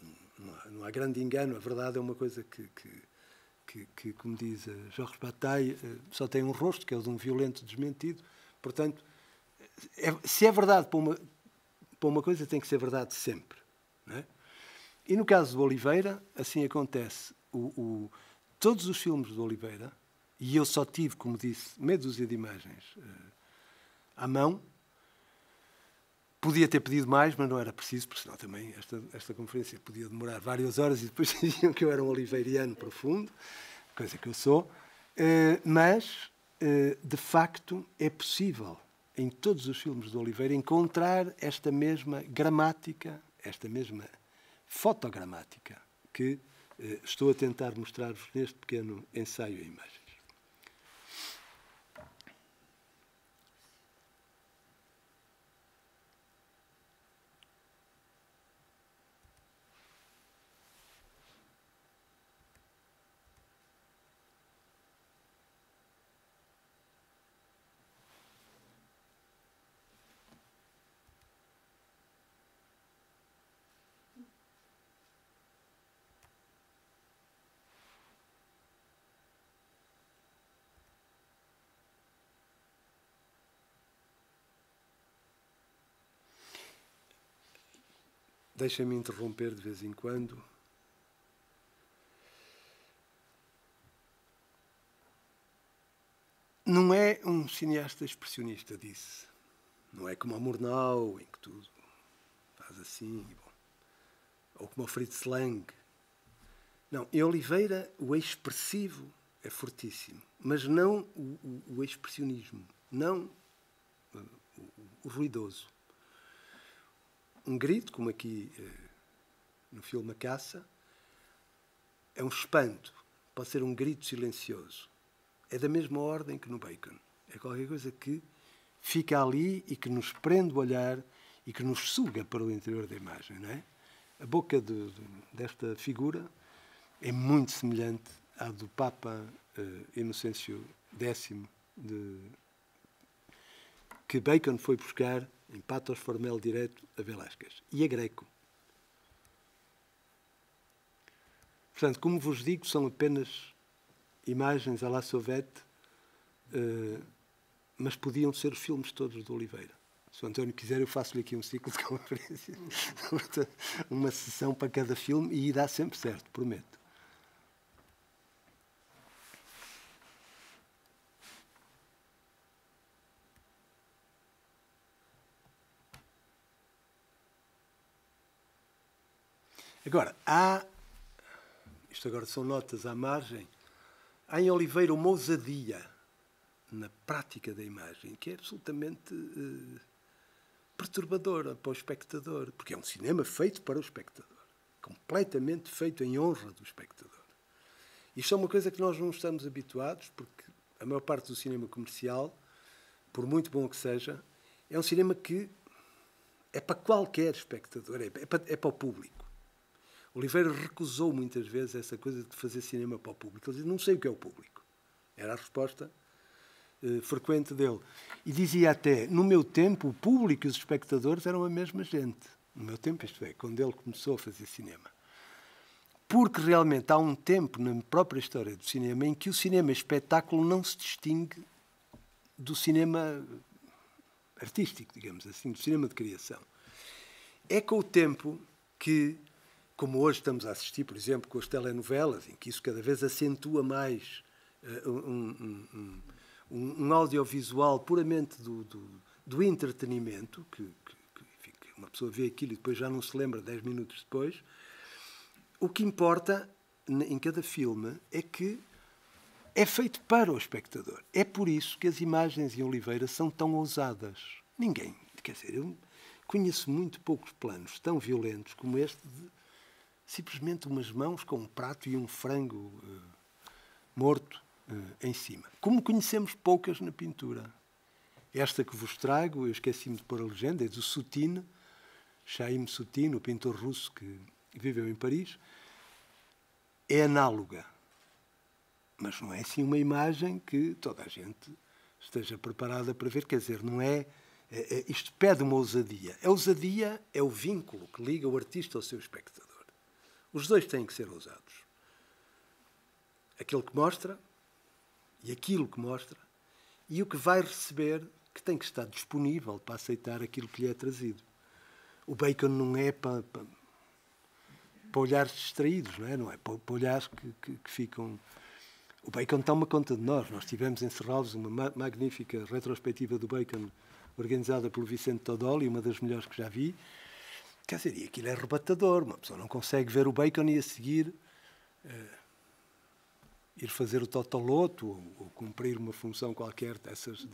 Não há grande engano. A verdade é uma coisa que como diz Jorge Bataille, só tem um rosto, que é o de um violento desmentido. Portanto, se é verdade para uma coisa, tem que ser verdade sempre. Não é? E no caso do Oliveira, assim acontece. Todos os filmes do Oliveira, e eu só tive, como disse, meia dúzia de imagens à mão. Podia ter pedido mais, mas não era preciso, porque senão também esta conferência podia demorar várias horas e depois diziam que eu era um oliveiriano profundo, coisa que eu sou. Mas, de facto, é possível, em todos os filmes do Oliveira, encontrar esta mesma gramática, esta mesma fotogramática que estou a tentar mostrar-vos neste pequeno ensaio em imagens. Deixa-me interromper de vez em quando. Não é um cineasta expressionista, disse. Não é como o Murnau, em que tudo faz assim. Bom. Ou como o Fritz Lang. Não, em Oliveira o expressivo é fortíssimo, mas não o expressionismo, não o ruidoso. Um grito, como aqui no filme A Caça, é um espanto, pode ser um grito silencioso. É da mesma ordem que no Bacon. É qualquer coisa que fica ali e que nos prende o olhar e que nos suga para o interior da imagem, não é? A boca desta figura é muito semelhante à do Papa Inocêncio X, que Bacon foi buscar em pathos formel direto a Velázquez. E a Greco. Portanto, como vos digo, são apenas imagens à la Sauvette, mas podiam ser os filmes todos do Oliveira. Se o António quiser, eu faço-lhe aqui um ciclo de conferência, uma sessão para cada filme, e dá sempre certo, prometo. Agora, isto agora são notas à margem, há em Oliveira uma ousadia na prática da imagem que é absolutamente perturbadora para o espectador, porque é um cinema feito para o espectador, completamente feito em honra do espectador. Isto é uma coisa que nós não estamos habituados, porque a maior parte do cinema comercial, por muito bom que seja, é um cinema que é para qualquer espectador, é para o público. Oliveira recusou muitas vezes essa coisa de fazer cinema para o público. Ele dizia, não sei o que é o público. Era a resposta frequente dele. E dizia até, no meu tempo, o público e os espectadores eram a mesma gente. No meu tempo, isto é, quando ele começou a fazer cinema. Porque realmente há um tempo na própria história do cinema em que o cinema espetáculo não se distingue do cinema artístico, digamos assim, do cinema de criação. É com o tempo que, como hoje estamos a assistir, por exemplo, com as telenovelas, em que isso cada vez acentua mais um audiovisual puramente do entretenimento, que uma pessoa vê aquilo e depois já não se lembra 10 minutos depois. O que importa em cada filme é que é feito para o espectador. É por isso que as imagens em Oliveira são tão ousadas. Ninguém, quer dizer, conheço muito poucos planos tão violentos como este de simplesmente umas mãos com um prato e um frango morto em cima. Como conhecemos poucas na pintura. Esta que vos trago, eu esqueci-me de pôr a legenda, é do Soutine, Chaim Soutine, o pintor russo que viveu em Paris. É análoga, mas não é assim uma imagem que toda a gente esteja preparada para ver. Quer dizer, não é... isto pede uma ousadia. A ousadia é o vínculo que liga o artista ao seu espectador. Os dois têm que ser ousados. Aquele que mostra e aquilo que mostra e o que vai receber, que tem que estar disponível para aceitar aquilo que lhe é trazido. O Bacon não é para olhares distraídos, não é para olhares que ficam... O Bacon toma conta de nós. Nós tivemos em Serralves uma magnífica retrospectiva do Bacon organizada pelo Vicente Todoli, uma das melhores que já vi. Quer dizer, e aquilo é arrebatador. Uma pessoa não consegue ver o Bacon e a seguir ir fazer o totoloto ou cumprir uma função qualquer dessas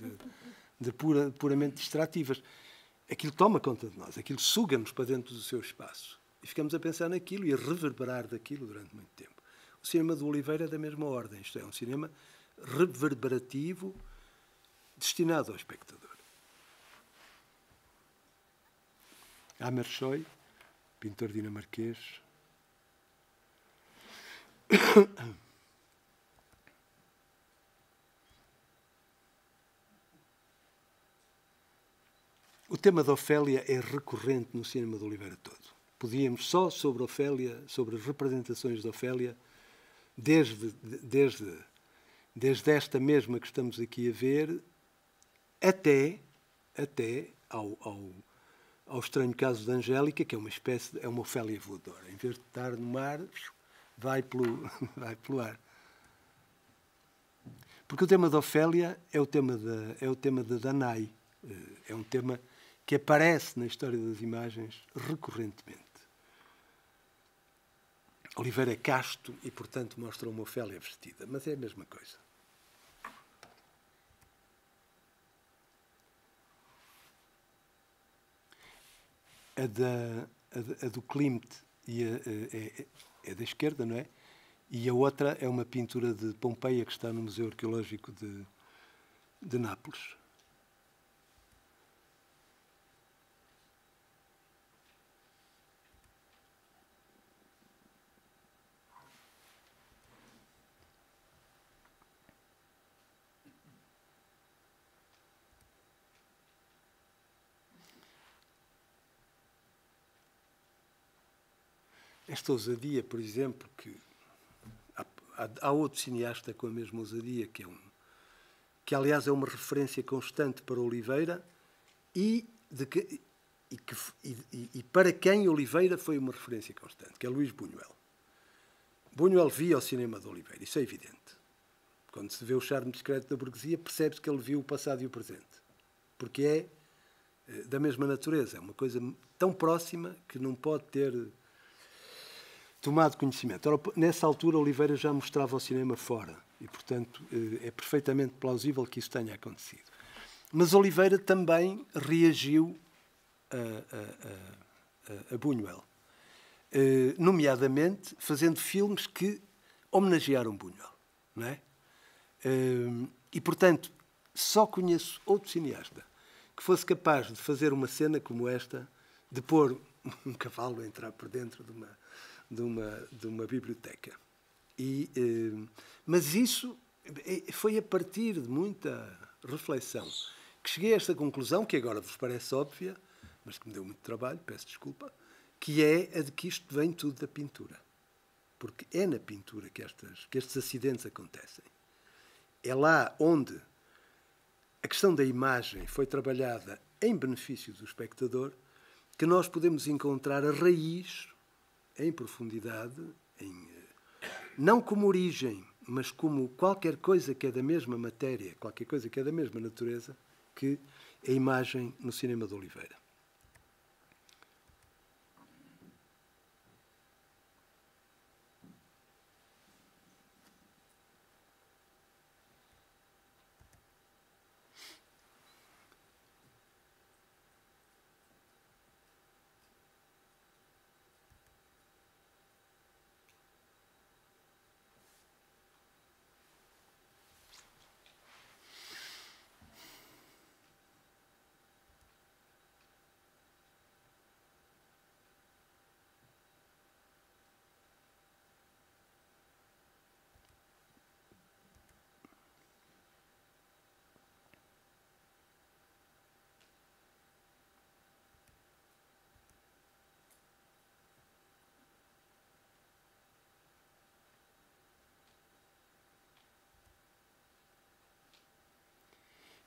puramente distrativas. Aquilo toma conta de nós, aquilo suga-nos para dentro do seu espaço. E ficamos a pensar naquilo e a reverberar daquilo durante muito tempo. O cinema do Oliveira é da mesma ordem. Isto é um cinema reverberativo destinado ao espectador. Hammershøi, pintor dinamarquês. O tema da Ofélia é recorrente no cinema de Oliveira todo. Podíamos só sobre Ofélia, sobre as representações de Ofélia, desde esta mesma que estamos aqui a ver, até ao estranho caso da Angélica, que é uma espécie, é uma Ofélia voadora. Em vez de estar no mar, vai pelo ar. Porque o tema da Ofélia é o tema da Danae. É um tema que aparece na história das imagens recorrentemente. Oliveira é casto e, portanto, mostra uma Ofélia vestida, mas é a mesma coisa. A do Klimt é da esquerda, não é? E a outra é uma pintura de Pompeia que está no Museu Arqueológico de Nápoles. Esta ousadia, por exemplo, que há outro cineasta com a mesma ousadia, que aliás é uma referência constante para Oliveira e para quem Oliveira foi uma referência constante, que é Luís Buñuel. Buñuel via o cinema de Oliveira, isso é evidente. Quando se vê o charme discreto da burguesia, percebe-se que ele viu o passado e o presente. Porque é da mesma natureza, é uma coisa tão próxima que não pode ter tomado conhecimento. Ora, nessa altura, Oliveira já mostrava o cinema fora e, portanto, é perfeitamente plausível que isso tenha acontecido. Mas Oliveira também reagiu a Buñuel, nomeadamente fazendo filmes que homenagearam Buñuel, não é? E, portanto, só conheço outro cineasta que fosse capaz de fazer uma cena como esta, de pôr um cavalo a entrar por dentro de uma biblioteca. Mas isso foi a partir de muita reflexão que cheguei a esta conclusão, que agora vos parece óbvia, mas que me deu muito trabalho, peço desculpa, que é a de que isto vem tudo da pintura. Porque é na pintura que estes acidentes acontecem. É lá onde a questão da imagem foi trabalhada em benefício do espectador que nós podemos encontrar a raiz em profundidade, não como origem, mas como qualquer coisa que é da mesma matéria, qualquer coisa que é da mesma natureza, que a imagem no cinema de Oliveira.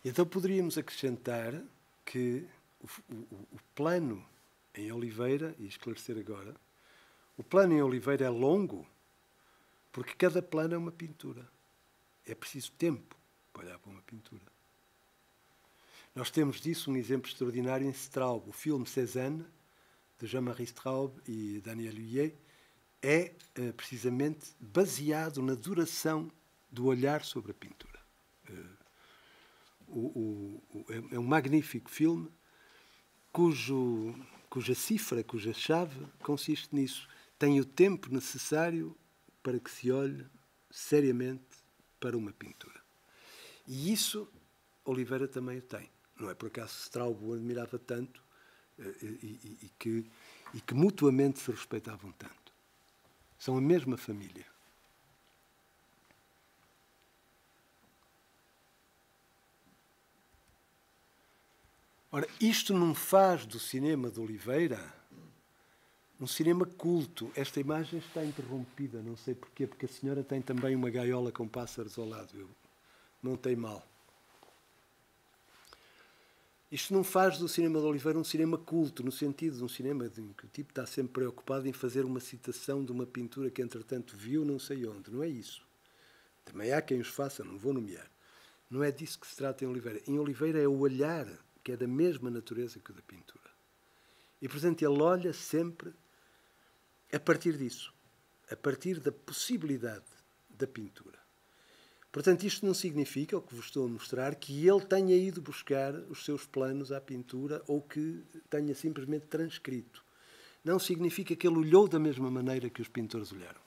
Então poderíamos acrescentar que o plano em Oliveira, e esclarecer agora, o plano em Oliveira é longo porque cada plano é uma pintura. É preciso tempo para olhar para uma pintura. Nós temos disso um exemplo extraordinário em Straub. O filme Cézanne, de Jean-Marie Straub e Daniel Huillet, é precisamente baseado na duração do olhar sobre a pintura. É um magnífico filme cuja cifra, cuja chave consiste nisso. Tem o tempo necessário para que se olhe seriamente para uma pintura. E isso Oliveira também o tem. Não é por acaso Straub o admirava tanto e que mutuamente se respeitavam tanto. São a mesma família. Ora, isto não faz do cinema de Oliveira um cinema culto. Esta imagem está interrompida, não sei porquê, porque a senhora tem também uma gaiola com pássaros ao lado. Eu não tem mal. Isto não faz do cinema de Oliveira um cinema culto, no sentido de um cinema em que o tipo está sempre preocupado em fazer uma citação de uma pintura que, entretanto, viu não sei onde. Não é isso. Também há quem os faça, não vou nomear. Não é disso que se trata em Oliveira. Em Oliveira é o olhar que é da mesma natureza que o da pintura. E, portanto, ele olha sempre a partir disso, a partir da possibilidade da pintura. Portanto, isto não significa, o que vos estou a mostrar, que ele tenha ido buscar os seus planos à pintura ou que tenha simplesmente transcrito. Não significa que ele olhou da mesma maneira que os pintores olharam.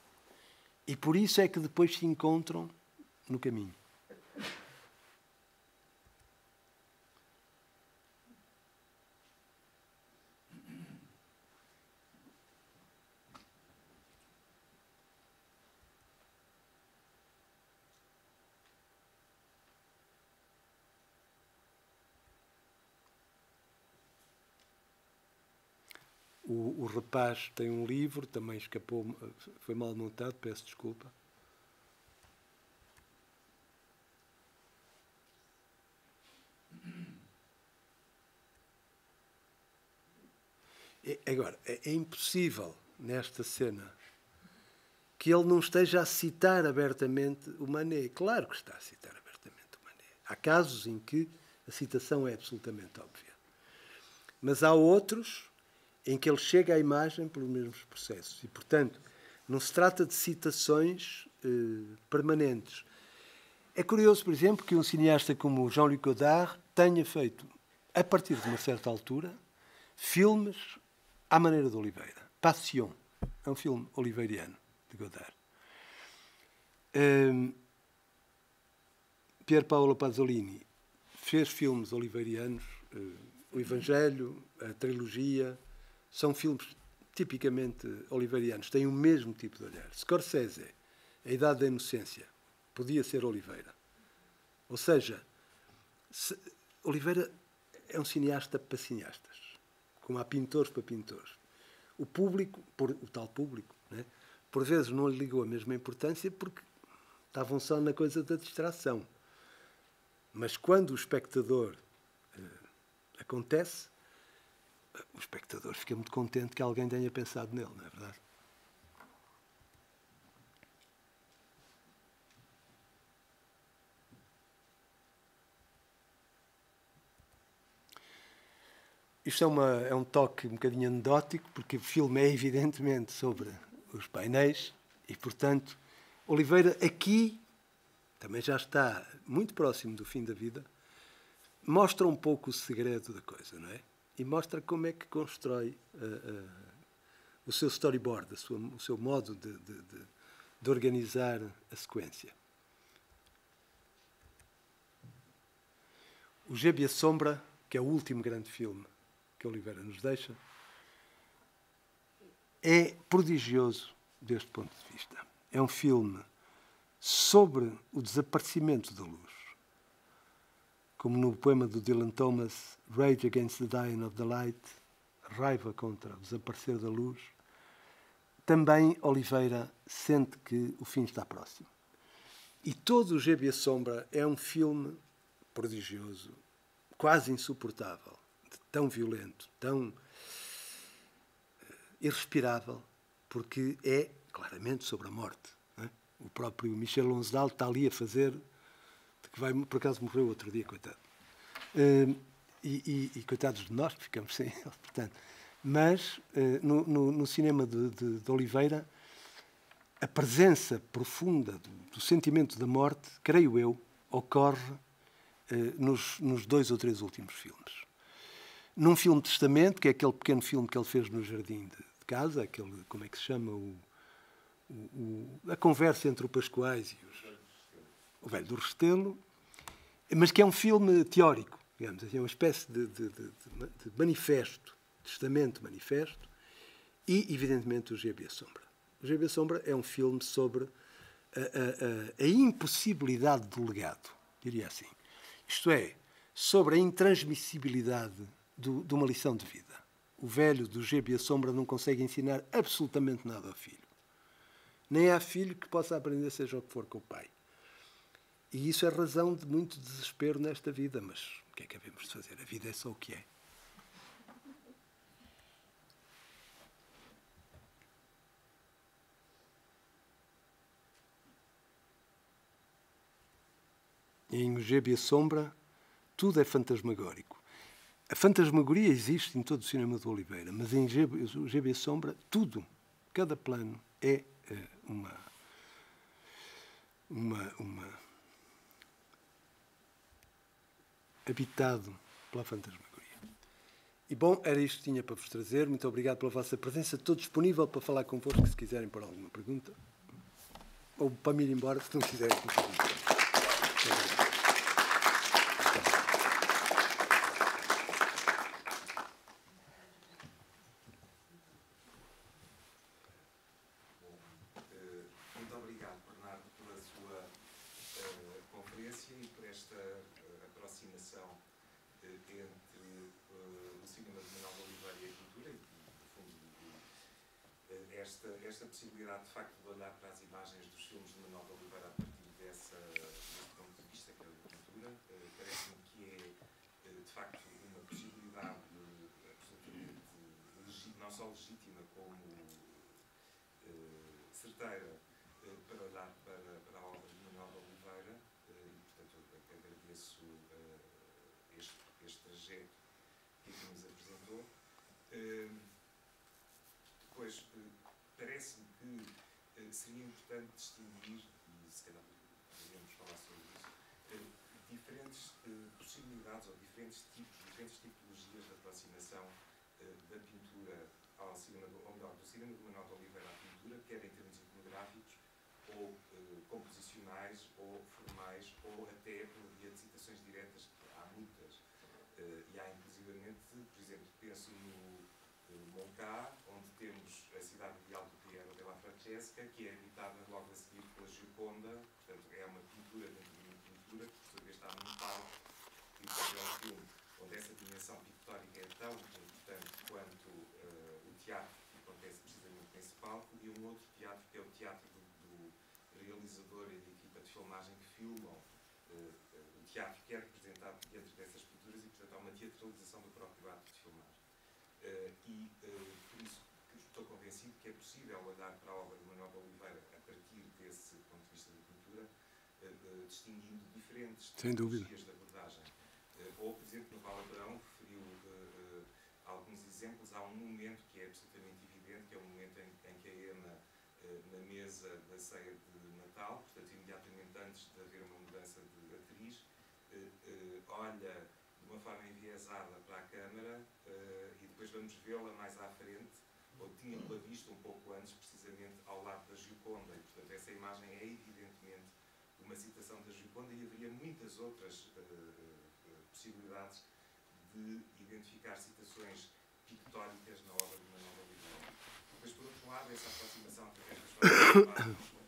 E por isso é que depois se encontram no caminho. O rapaz tem um livro, também escapou, foi mal montado, peço desculpa. Agora, é impossível, nesta cena, que ele não esteja a citar abertamente o Manet. Claro que está a citar abertamente o Manet. Há casos em que a citação é absolutamente óbvia. Mas há outros em que ele chega à imagem pelos mesmos processos. E, portanto, não se trata de citações permanentes. É curioso, por exemplo, que um cineasta como Jean-Luc Godard tenha feito, a partir de uma certa altura, filmes à maneira de Oliveira. Passion é um filme oliveiriano, de Godard. Pier Paolo Pasolini fez filmes oliveirianos, o Evangelho, a trilogia, são filmes tipicamente oliveirianos, têm o mesmo tipo de olhar. Scorsese, A Idade da Inocência, podia ser Oliveira. Ou seja, Oliveira é um cineasta para cineastas, como há pintores para pintores. O público, o tal público, né, por vezes não lhe ligou a mesma importância porque estavam só na coisa da distração. Mas quando o espectador acontece, o espectador fica muito contente que alguém tenha pensado nele, não é verdade? Isto é um toque um bocadinho anedótico, porque o filme é evidentemente sobre os painéis e, portanto, Oliveira aqui, também já está muito próximo do fim da vida, mostra um pouco o segredo da coisa, não é? E mostra como é que constrói o seu storyboard, o seu modo de organizar a sequência. O Gêbia Sombra, que é o último grande filme que Oliveira nos deixa, é prodigioso deste ponto de vista. É um filme sobre o desaparecimento da luz. Como no poema do Dylan Thomas, Rage Against the Dying of the Light, raiva contra o desaparecer da luz, também Oliveira sente que o fim está próximo. E todo o Gêbia Sombra é um filme prodigioso, quase insuportável, tão violento, tão irrespirável, porque é claramente sobre a morte. Não é? O próprio Michel Lonsdal está ali a fazer, que vai, por acaso morreu outro dia, coitado. E coitados de nós que ficamos sem ele, portanto. Mas no cinema de Oliveira, a presença profunda do sentimento da morte, creio eu, ocorre nos 2 ou 3 últimos filmes. Num filme Testamento, que é aquele pequeno filme que ele fez no jardim de casa, aquele, como é que se chama, a conversa entre o Pascoais e o Velho do Restelo, mas que é um filme teórico, digamos assim, é uma espécie de manifesto, testamento manifesto, e, evidentemente, o G.B. Sombra. O G.B. Sombra é um filme sobre a impossibilidade do legado, diria assim. Isto é, sobre a intransmissibilidade de uma lição de vida. O velho do G.B. Sombra não consegue ensinar absolutamente nada ao filho. Nem há filho que possa aprender seja o que for com o pai. E isso é razão de muito desespero nesta vida, mas o que é que havemos de fazer? A vida é só o que é. Em O G.B. Sombra, tudo é fantasmagórico. A fantasmagoria existe em todo o cinema de Oliveira, mas em O G.B. Sombra, tudo, cada plano, é habitado pela fantasmagoria. E bom, era isto que tinha para vos trazer. Muito obrigado pela vossa presença. Estou disponível para falar convosco se quiserem pôr alguma pergunta. Ou para me ir embora se não quiserem. Muito obrigado, Bernardo, pela sua conferência e por esta aproximação entre o cinema de Manuel de Oliveira e a cultura, e, no fundo, esta possibilidade, de facto, de olhar para as imagens dos filmes de Manuel de Oliveira a partir desse ponto de vista, que é a cultura, parece-me que é, de facto, uma possibilidade absolutamente não só legítima, como certeira, para olhar para a obra de Manuel de Oliveira, e, portanto, agradeço este trajeto que aqui nos apresentou. Depois, parece-me que seria importante distinguir, e se calhar poderíamos falar sobre isso, diferentes possibilidades ou diferentes tipologias de aproximação da pintura ao cinema, ou melhor, do cinema de Manuel de Oliveira à pintura, quer em termos iconográficos, ou composicionais, ou formais, ou até por via de citações diretas, que há muitas. E há, inclusivamente, por exemplo, penso no Moncá, onde temos a cidade ideal do Piero della Francesca, que é habitada logo a seguir pela Gioconda, portanto, é uma pintura dentro de uma pintura, que, por sua vez, está num palco, e, portanto, é um filme onde essa dimensão pictórica é tão importante quanto o teatro que acontece precisamente nesse palco, e um outro teatro, que é o teatro do realizador e da equipa de filmagem que filmam o teatro que é representado dentro dessas pinturas, e, portanto, há uma teatralização do próprio ato de filmar. Por isso que estou convencido que é possível olhar para a obra de Manuel de Oliveira a partir desse ponto de vista da pintura, distinguindo diferentes tipologias de abordagem. Ou, por exemplo, no Valabrão, referiu alguns exemplos. Há um momento que é absolutamente evidente, que é o momento em que a Emma, na mesa da ceia de Natal, portanto, imediatamente antes de haver uma mudança de atriz, olha de uma forma enviesada para a câmara, e depois vamos vê-la mais à frente, ou tínhamos-la visto um pouco antes, precisamente ao lado da Gioconda, e, portanto, essa imagem é evidentemente uma citação da Gioconda, e haveria muitas outras possibilidades de identificar citações pictóricas na obra de Manuel de Oliveira. Depois, por outro lado, essa aproximação através dos fósseis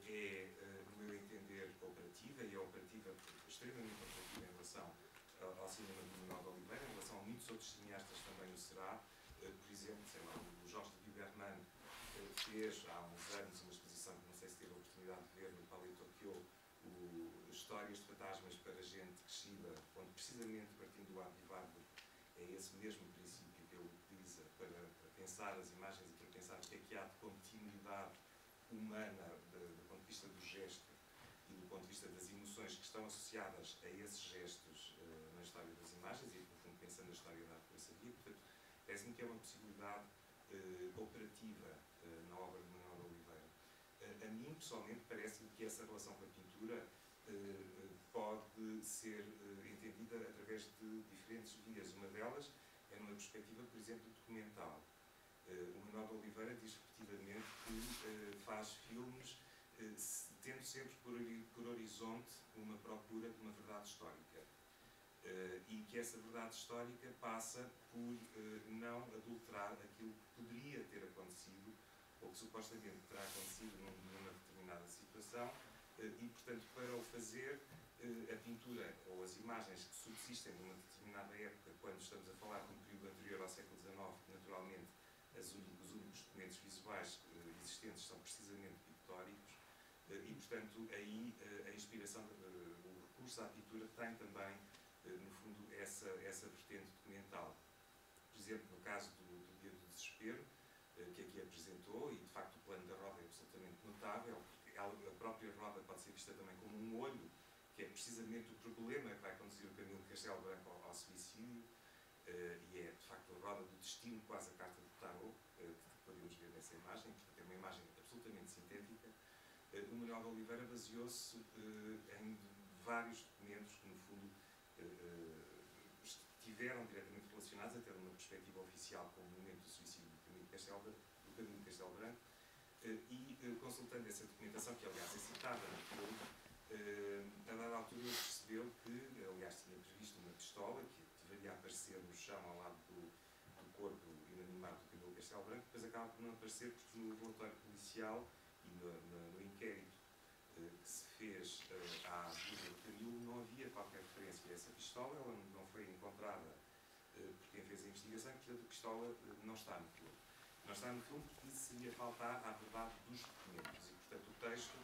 é, no meu entender, operativa, e é operativa, extremamente operativa em relação ao cinema de Manuel de Oliveira, em relação a muitos outros cineastas também o será. Por exemplo, sei lá, o Jorge de Biberman fez há uns anos uma exposição que não sei se teve a oportunidade de ver no Palais Tokyo, histórias de fantasmas para gente crescida, onde precisamente partindo do advogado é esse mesmo princípio que ele utiliza para pensar as imagens e para pensar o que há de continuidade humana do ponto de vista do gesto e do ponto de vista das emoções que estão associadas a esses gestos na história das imagens e, no fundo, pensando na história da arte por essa via. Portanto, parece-me que é uma possibilidade operativa na obra de Manuel de Oliveira. A mim, pessoalmente, parece-me que essa relação com a pintura pode ser entendida através de diferentes vias. Uma delas é numa perspectiva, por exemplo, documental. O Manuel de Oliveira diz repetidamente que faz filmes tendo sempre por horizonte uma procura de uma verdade histórica. E que essa verdade histórica passa por não adulterar aquilo que poderia ter acontecido ou que supostamente terá acontecido numa determinada situação e, portanto, para o fazer, a pintura ou as imagens que subsistem numa determinada época, quando estamos a falar de um período anterior ao século XIX, naturalmente os únicos documentos visuais existentes são precisamente pictóricos e, portanto, aí a inspiração, o recurso à pintura tem também, no fundo, essa vertente documental. Por exemplo, no caso do Dia do Desespero, que aqui apresentou, e de facto o plano da roda é absolutamente notável, porque a própria roda pode ser vista também como um olho, que é precisamente o problema que vai conduzir o Camilo de Castelo Branco ao suicídio, e é de facto a roda do destino, quase a carta do tarot, que podemos ver nessa imagem, portanto é uma imagem absolutamente sintética. O Manuel de Oliveira baseou-se em vários documentos que, no fundo, estiveram diretamente relacionados, até numa perspectiva oficial, com o momento do suicídio do Camilo de Castelo Branco, e consultando essa documentação, que aliás é citada no filme, a dada altura ele percebeu que, aliás, tinha previsto uma pistola que deveria aparecer no chão ao lado do corpo inanimado do Camilo de Castelo Branco, depois acaba por não aparecer porque no relatório policial e no inquérito que se fez à vida do Camilo não havia qualquer referência a essa pistola, ela não foi encontrada por quem fez a investigação e, portanto, a pistola não está no filme. Não está no filme porque seria faltar à verdade dos documentos e, portanto, o texto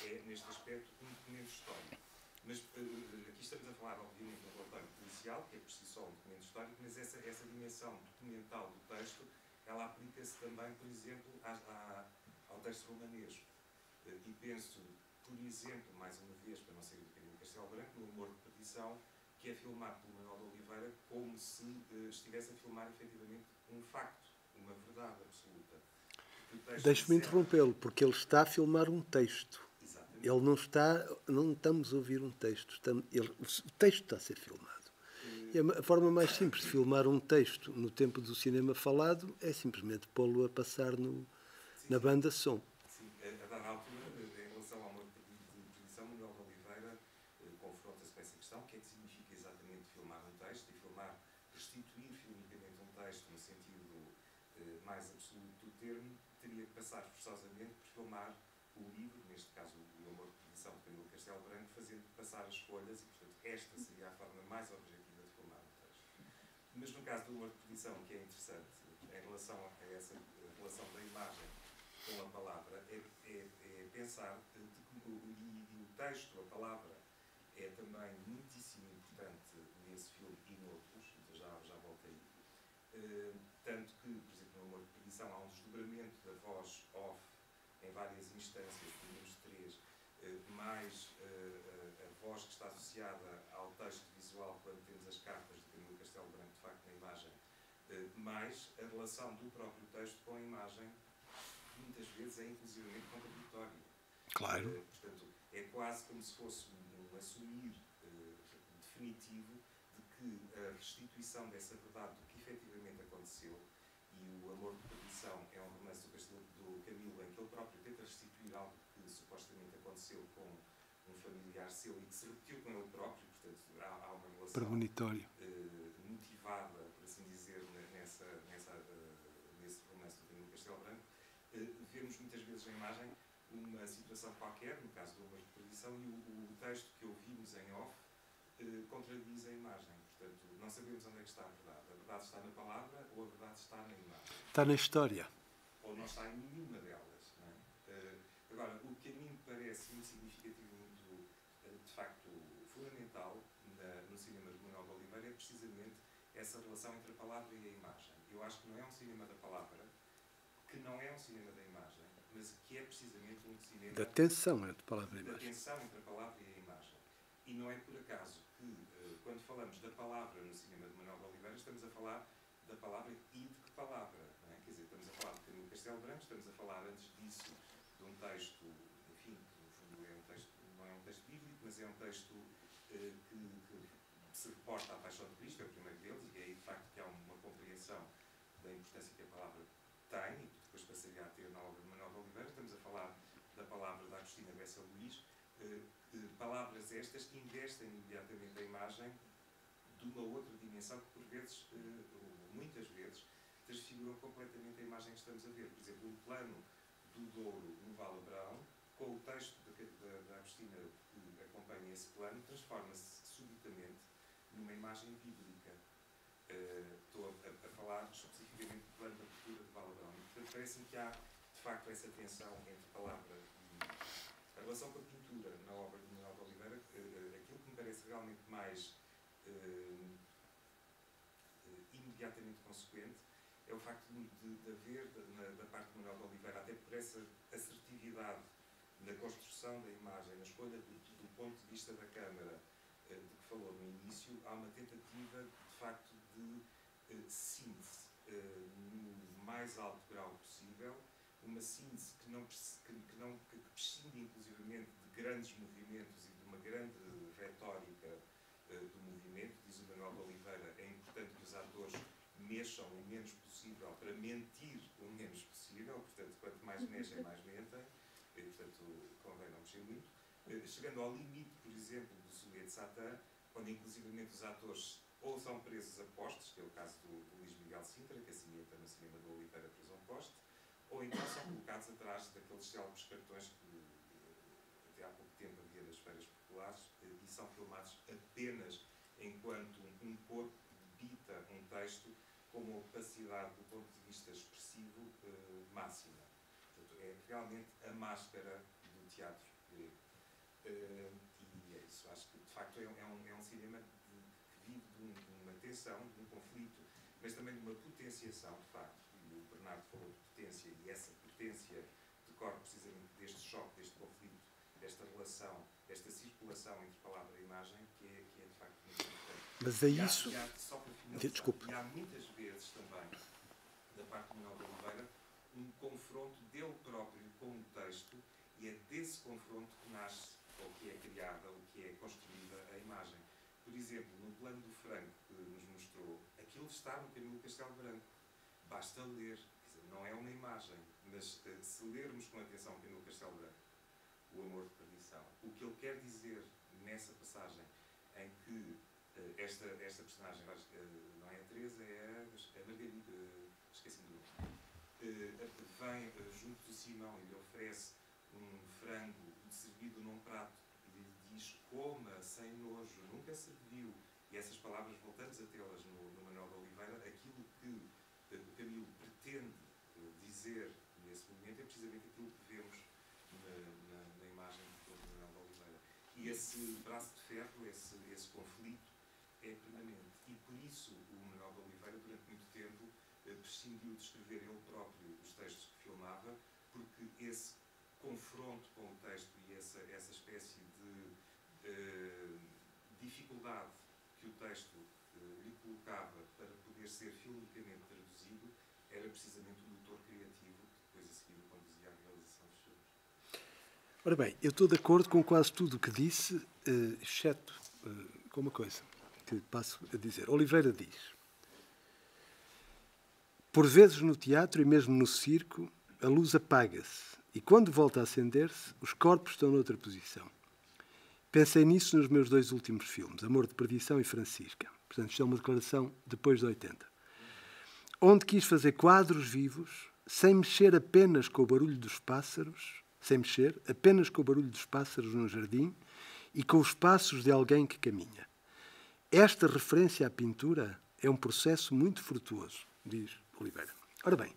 é, neste aspecto, um documento histórico. Mas aqui estamos a falar, obviamente, de um relatório policial, que é por si só um documento histórico, mas essa dimensão documental do texto, ela aplica-se também, por exemplo, ao texto romanesco. E penso, por exemplo, mais uma vez, para não ser do Camilo de Castelo Branco, no Amor de Perdição, que é filmado pelo Manuel de Oliveira como se estivesse a filmar, efetivamente, um facto, uma verdade absoluta. Deixe-me interrompê-lo, porque ele está a filmar um texto. Exatamente. Ele não estamos a ouvir um texto, o texto está a ser filmado. E a forma mais simples de filmar um texto no tempo do cinema falado é simplesmente pô-lo a passar na banda som. Sim, a dada altura, em relação ao Amor de Perdição, Manuel de Oliveira confronta-se com essa questão, o que é que significa exatamente filmar um texto e restituir filmicamente um texto no sentido mais absoluto do termo, teria que passar forçosamente por filmar o livro, neste caso o Amor de Perdição de Camilo Castelo Branco, fazendo passar as folhas e, portanto, esta seria a forma mais objetiva de filmar um texto. Mas no caso do Amor de Perdição, que é interessante em relação a essa relação da imagem com a palavra, é pensar que o texto, a palavra, é também muitíssimo importante nesse filme e noutros, então já volto aí. Tanto que, por exemplo, no Amor de Perdição há um desdobramento da voz off em várias instâncias, pelo menos três, mais a voz que está associada ao texto visual quando temos as cartas de Camilo Castelo Branco, de facto, na imagem, mais a relação do próprio texto com a imagem, que muitas vezes é inclusivamente contraditória. Claro. Portanto, é quase como se fosse um assumir definitivo de que a restituição dessa verdade do que efetivamente aconteceu, e o Amor de Perdição é um romance do Camilo em que ele próprio tenta restituir algo que supostamente aconteceu com um familiar seu e que se repetiu com ele próprio, portanto há uma relação premonitória, motivada, por assim dizer, nesse romance do Camilo Castelo Branco. Vemos muitas vezes na imagem uma situação qualquer, no caso do Amor de Perdição, e o texto que ouvimos em off contradiz a imagem. Portanto, não sabemos onde é que está a verdade. A verdade está na palavra ou a verdade está na imagem? está na história. Ou não está em nenhuma delas. Não é? Agora, o que a mim parece muito significativo, muito, de facto, essa relação entre a palavra e a imagem. Eu acho que não é um cinema da palavra, que não é um cinema da imagem, mas que é precisamente um cinema da tensão entre a palavra e a da imagem. tensão entre a palavra e a imagem. E não é por acaso que, quando falamos da palavra no cinema de Manuel de Oliveira, estamos a falar da palavra e de que palavra, não é? Quer dizer, estamos a falar de Camilo Castelo Branco, estamos a falar antes disso de um texto, enfim, que no fundo é um texto, não é um texto bíblico, mas é um texto que se reporta à Paixão de Cristo, é o primeiro deles, e é aí de facto que há uma compreensão da importância que a palavra tem, e que depois passaria a ter na obra de Manuel de Oliveira. Estamos a falar da palavra da Agostina Bessa Luís, palavras estas que investem imediatamente a imagem de uma outra dimensão que, por vezes, ou muitas vezes, transfiguram completamente a imagem que estamos a ver. Por exemplo, o plano do Douro no Vale Abrão, com o texto da Agostina que acompanha esse plano, transforma-se subitamente numa imagem bíblica. Estou a falar especificamente do plano da abertura de Vale Abrão. Portanto, parece-me que há, de facto, essa tensão entre palavra e a relação com a pintura na obra de Manuel de Oliveira. Aquilo que me parece realmente mais imediatamente consequente é o facto de haver, da parte de Manuel de Oliveira, até por essa assertividade na construção da imagem, na escolha do ponto de vista da câmara, de que falou no início, há uma tentativa, de facto, de síntese no mais alto grau possível, uma síntese que prescinde, inclusivamente, de grandes movimentos e de uma grande retórica do movimento. Diz o Manuel de Oliveira, é importante que os atores mexam o menos possível para mentir o menos possível, portanto, quanto mais mexem, mais mentem, e, portanto, convém não mexer muito. Chegando ao limite, por exemplo, do Soulier de Satã, onde, inclusivamente, os atores ou são presos a postes, que é o caso do Luís Miguel Sintra, que assim entra no cinema de Oliveira preso a um poste, ou então são colocados atrás daqueles célebres cartões que até há pouco tempo havia nas feiras populares e são filmados apenas enquanto um corpo debita um texto com uma opacidade do ponto de vista expressivo máxima. Portanto, é realmente a máscara do teatro grego. E é isso. Acho que, de facto, é um cinema que vive de uma tensão, de um conflito, mas também de uma potenciação, de facto. E o Bernardo falou de potência, e essa potência decorre precisamente deste choque, deste conflito, desta relação, desta circulação entre palavra e imagem, que é de facto muito importante. Mas é isso. Só para finalizar, desculpe. E há muitas vezes também, da parte de Manuel de Oliveira, um confronto dele próprio com o texto, e é desse confronto que nasce, ou que é criada, ou que é construída a imagem. Por exemplo, no plano do Franco que nos mostrou, aquilo está no Camilo Castelo Branco. Basta ler, quer dizer, não é uma imagem, mas se lermos com atenção o Camilo Castelo Branco, o amor de perdição, o que ele quer dizer nessa passagem em que esta personagem, não é a Teresa, é a Margarida, esqueci-me do nome, vem junto do Simão e lhe oferece um frango servido num prato e lhe diz: coma sem nojo, nunca serviu. E essas palavras, voltamos a tê-las no Manuel de Oliveira. Aquilo que o Camilo pretende dizer nesse momento é precisamente aquilo que vemos na imagem do Manuel de Oliveira. E esse braço de ferro, esse conflito, é permanente. E por isso o Manuel de Oliveira, durante muito tempo, prescindiu de escrever ele próprio os textos que filmava, porque esse confronto com o texto e essa espécie de dificuldade que o texto lhe colocava para poder ser filmicamente traduzido era precisamente o motor criativo que depois a seguir o conduzia à realização dos filmes. Ora bem, eu estou de acordo com quase tudo o que disse, exceto com uma coisa que passo a dizer. Oliveira diz: por vezes no teatro e mesmo no circo, a luz apaga-se e quando volta a acender-se, os corpos estão noutra posição. Pensei nisso nos meus 2 últimos filmes, Amor de Perdição e Francisca. Portanto, isto é uma declaração depois de 80. Onde quis fazer quadros vivos, sem mexer apenas com o barulho dos pássaros, num jardim e com os passos de alguém que caminha. Esta referência à pintura é um processo muito frutuoso, diz Oliveira. Ora bem,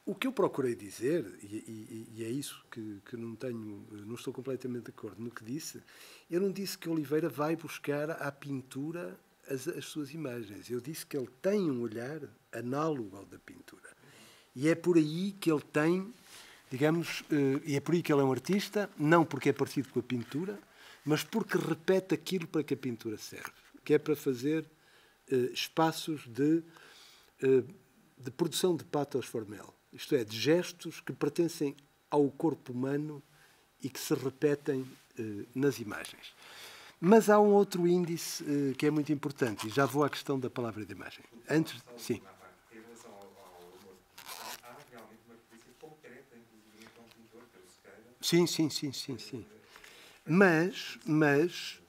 o que eu procurei dizer, e é isso que não estou completamente de acordo no que disse, eu não disse que Oliveira vai buscar à pintura as suas imagens. Eu disse que ele tem um olhar análogo ao da pintura. E é por aí que ele tem, digamos, e é por aí que ele é um artista, não porque é parecido com a pintura, mas porque repete aquilo para que a pintura serve, que é para fazer espaços de produção de pathos formel, isto é, de gestos que pertencem ao corpo humano e que se repetem nas imagens. Mas há um outro índice que é muito importante, e já vou à questão da palavra e da imagem. Antes, sim. Em relação ao amor, há realmente uma referência concreta, inclusive, a um pintor, que é o Sequeira. Sim. Mas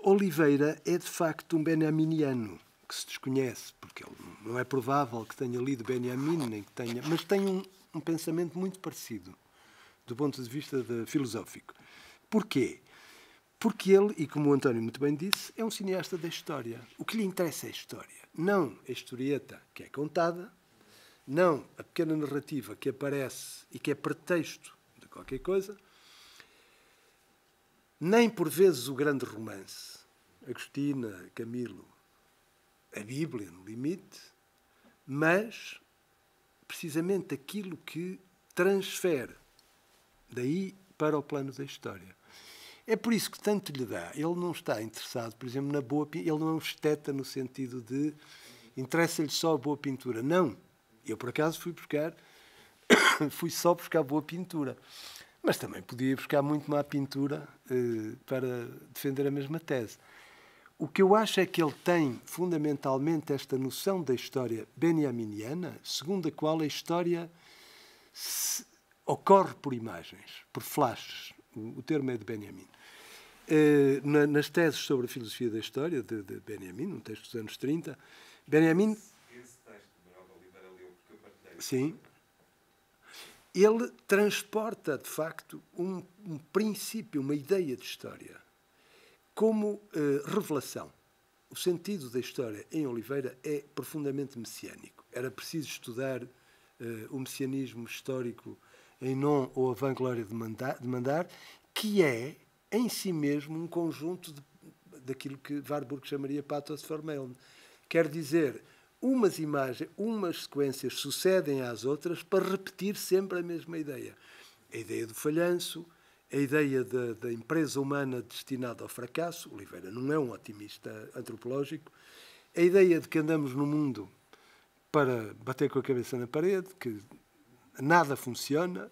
Oliveira é, de facto, um benjaminiano, que se desconhece, porque ele não é provável que tenha lido Benjamin, nem que tenha, mas tem um pensamento muito parecido, do ponto de vista filosófico. Porquê? Porque ele, e como o António muito bem disse, é um cineasta da história. O que lhe interessa é a história, não a historieta que é contada, não a pequena narrativa que aparece e que é pretexto de qualquer coisa, nem por vezes o grande romance, Agostina, Camilo, a Bíblia, no limite, mas precisamente aquilo que transfere daí para o plano da história. É por isso que tanto lhe dá. Ele não está interessado, por exemplo, na boa pintura. Ele não é um esteta no sentido de interessa-lhe só a boa pintura. Não. Eu, por acaso, fui só buscar boa pintura. Mas também podia buscar muito má pintura para defender a mesma tese. O que eu acho é que ele tem, fundamentalmente, esta noção da história benjaminiana, segundo a qual a história ocorre por imagens, por flashes. O termo é de Benjamin. Nas teses sobre a filosofia da história, de Benjamin, um texto dos anos 30, Benjamin... Esse texto de Manuel de Oliveira leu, porque eu partilhei. Sim. Ele transporta, de facto, um princípio, uma ideia de história, como revelação. O sentido da história em Oliveira é profundamente messiânico. Era preciso estudar o messianismo histórico em non ou a vanglória de mandar, que é, em si mesmo, um conjunto daquilo que Warburg chamaria pathos formel. Quer dizer, umas sequências sucedem às outras para repetir sempre a mesma ideia. A ideia do falhanço, a ideia da empresa humana destinada ao fracasso. Oliveira não é um otimista antropológico. A ideia de que andamos no mundo para bater com a cabeça na parede, que nada funciona,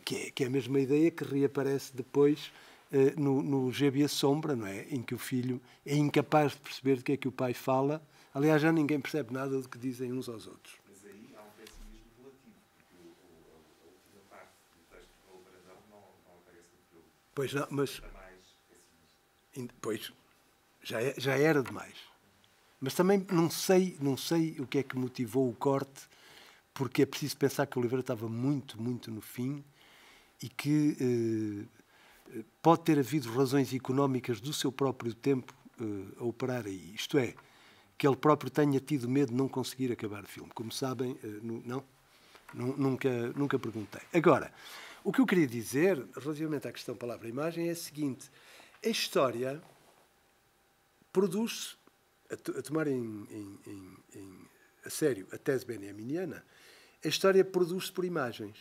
que é a mesma ideia que reaparece depois no Gêbia a Sombra, não é? Em que o filho é incapaz de perceber do que é que o pai fala. Aliás, já ninguém percebe nada do que dizem uns aos outros. Mas aí há um pessimismo relativo, porque a última parte do texto do Raul Brandão não aparece no filme. Pois não, mas... Está mais pessimista. Pois, já era demais. Mas também não sei o que é que motivou o corte, porque é preciso pensar que o Oliveira estava muito, muito no fim e que pode ter havido razões económicas do seu próprio tempo a operar aí. Isto é, que ele próprio tenha tido medo de não conseguir acabar o filme. Como sabem, nunca perguntei. Agora, o que eu queria dizer, relativamente à questão palavra-imagem, é o seguinte. A história produz, a tomar a sério a tese benjaminiana, a história produz-se por imagens.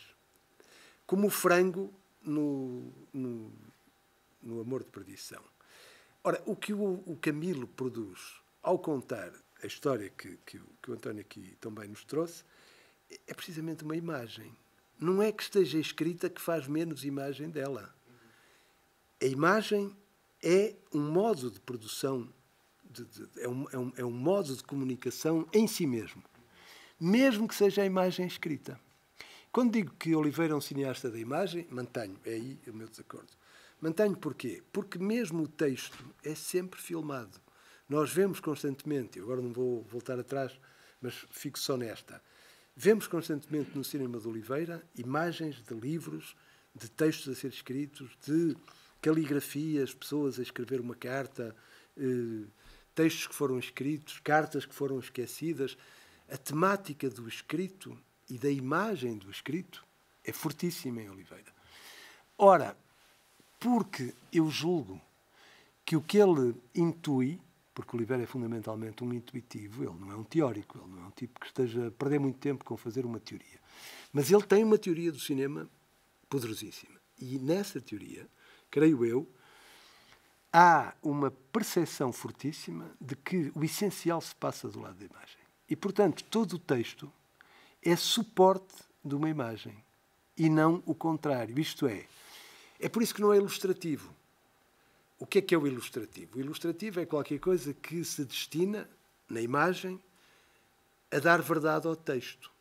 Como o frango no Amor de Perdição. Ora, o que o Camilo produz ao contar a história que o António aqui também nos trouxe, é precisamente uma imagem. Não é que esteja escrita que faz menos imagem dela. A imagem é um modo de produção, é um modo de comunicação em si mesmo. Mesmo que seja a imagem escrita. Quando digo que Oliveira é um cineasta da imagem, mantenho, é aí o meu desacordo. Mantenho porquê? Porque mesmo o texto é sempre filmado. Nós vemos constantemente, agora não vou voltar atrás, mas fico só nesta. Vemos constantemente no cinema de Oliveira imagens de livros, de textos a ser escritos, de caligrafias, pessoas a escrever uma carta, textos que foram escritos, cartas que foram esquecidas. A temática do escrito e da imagem do escrito é fortíssima em Oliveira. Ora, porque eu julgo que o que ele intui porque o Oliveira é fundamentalmente um intuitivo, ele não é um teórico, ele não é um tipo que esteja a perder muito tempo com fazer uma teoria. Mas ele tem uma teoria do cinema poderosíssima. E nessa teoria, creio eu, há uma percepção fortíssima de que o essencial se passa do lado da imagem. E, portanto, todo o texto é suporte de uma imagem e não o contrário. Isto é por isso que não é ilustrativo. O que é o ilustrativo? O ilustrativo é qualquer coisa que se destina, na imagem, a dar verdade ao texto.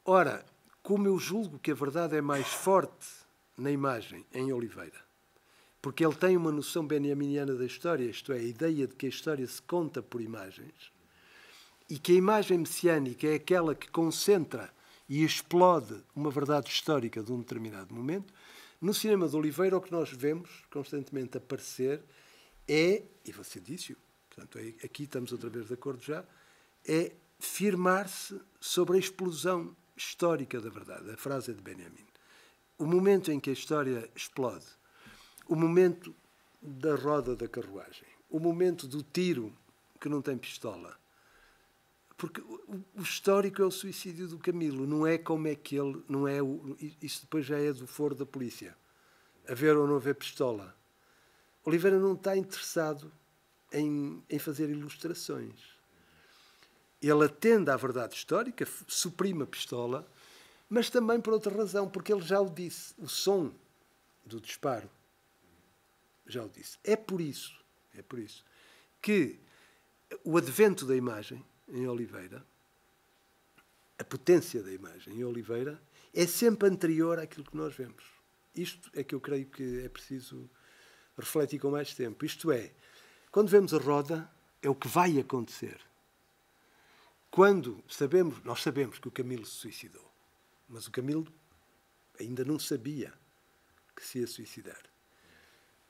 Ora, como eu julgo que a verdade é mais forte na imagem, em Oliveira, porque ele tem uma noção benjaminiana da história, isto é, a ideia de que a história se conta por imagens, e que a imagem messiânica é aquela que concentra e explode uma verdade histórica de um determinado momento, no cinema de Oliveira o que nós vemos constantemente aparecer é, e você disse-o, portanto, aqui estamos outra vez de acordo já, é firmar-se sobre a explosão histórica da verdade. A frase é de Benjamin. O momento em que a história explode, o momento da roda da carruagem, o momento do tiro que não tem pistola. Porque o histórico é o suicídio do Camilo, não é como é que ele... não é isso depois já é do foro da polícia. Haver ou não haver pistola. Oliveira não está interessado em fazer ilustrações. Ele atende à verdade histórica, suprime a pistola, mas também por outra razão, porque ele já o disse, o som do disparo. Já o disse. É por isso que o advento da imagem em Oliveira, a potência da imagem em Oliveira, é sempre anterior àquilo que nós vemos. Isto é que eu creio que é preciso refletir com mais tempo. Isto é, quando vemos a roda, é o que vai acontecer. Quando nós sabemos que o Camilo se suicidou, mas o Camilo ainda não sabia que se ia suicidar.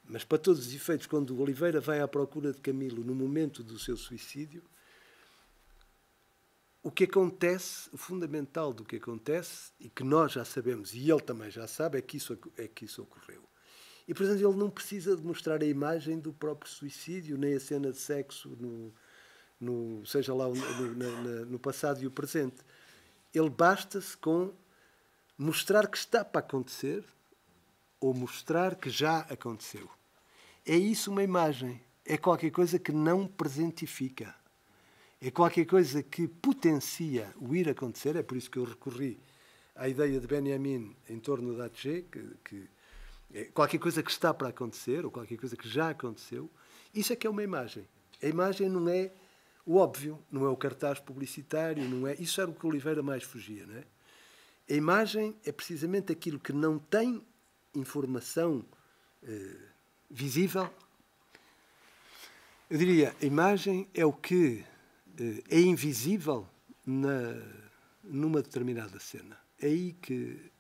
Mas, para todos os efeitos, quando o Oliveira vai à procura de Camilo no momento do seu suicídio, o que acontece, o fundamental do que acontece, e que nós já sabemos, e ele também já sabe, é que isso ocorreu. E, portanto, ele não precisa de mostrar a imagem do próprio suicídio, nem a cena de sexo, seja lá no passado e o presente. Ele basta-se com mostrar que está para acontecer ou mostrar que já aconteceu. É isso uma imagem. É qualquer coisa que não presentifica. É qualquer coisa que potencia o ir acontecer. É por isso que eu recorri à ideia de Benjamin em torno da Atget, que é qualquer coisa que está para acontecer, ou qualquer coisa que já aconteceu. Isso é que é uma imagem. A imagem não é o óbvio, não é o cartaz publicitário, não é... Isso era o que Oliveira mais fugia, não é? A imagem é precisamente aquilo que não tem informação visível. Eu diria, a imagem é o que é invisível numa determinada cena. É aí que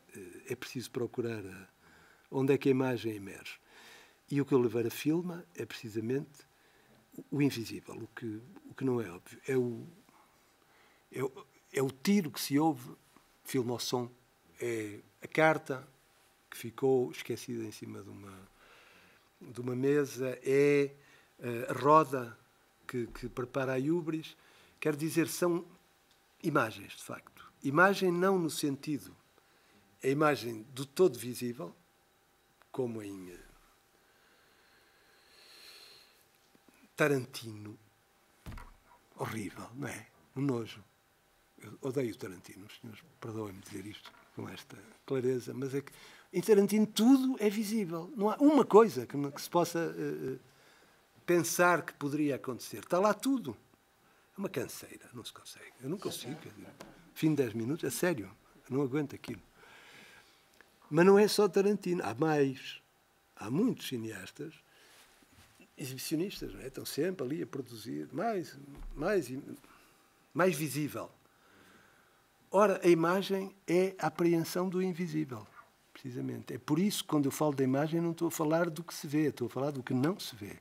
é preciso procurar onde é que a imagem emerge. E o que Oliveira filma é precisamente o invisível, o que não é óbvio. É o tiro que se ouve, filma o som. É a carta que ficou esquecida em cima de uma mesa. É a roda que prepara a Iubris. Quer dizer, são imagens, de facto. Imagem não no sentido, a imagem do todo visível, como em Tarantino. Horrível, não é? Um nojo. Eu odeio Tarantino, os senhores perdoem-me dizer isto com esta clareza, mas é que em Tarantino tudo é visível. Não há uma coisa que se possa pensar que poderia acontecer. Está lá tudo. É uma canseira, não se consegue. Eu não consigo. Fim de 10 minutos, a sério, eu não aguento aquilo. Mas não é só Tarantino, há mais. Há muitos cineastas exibicionistas, não é? Estão sempre ali a produzir mais visível. Ora, a imagem é a apreensão do invisível, precisamente. É por isso que, quando eu falo da imagem, não estou a falar do que se vê, estou a falar do que não se vê,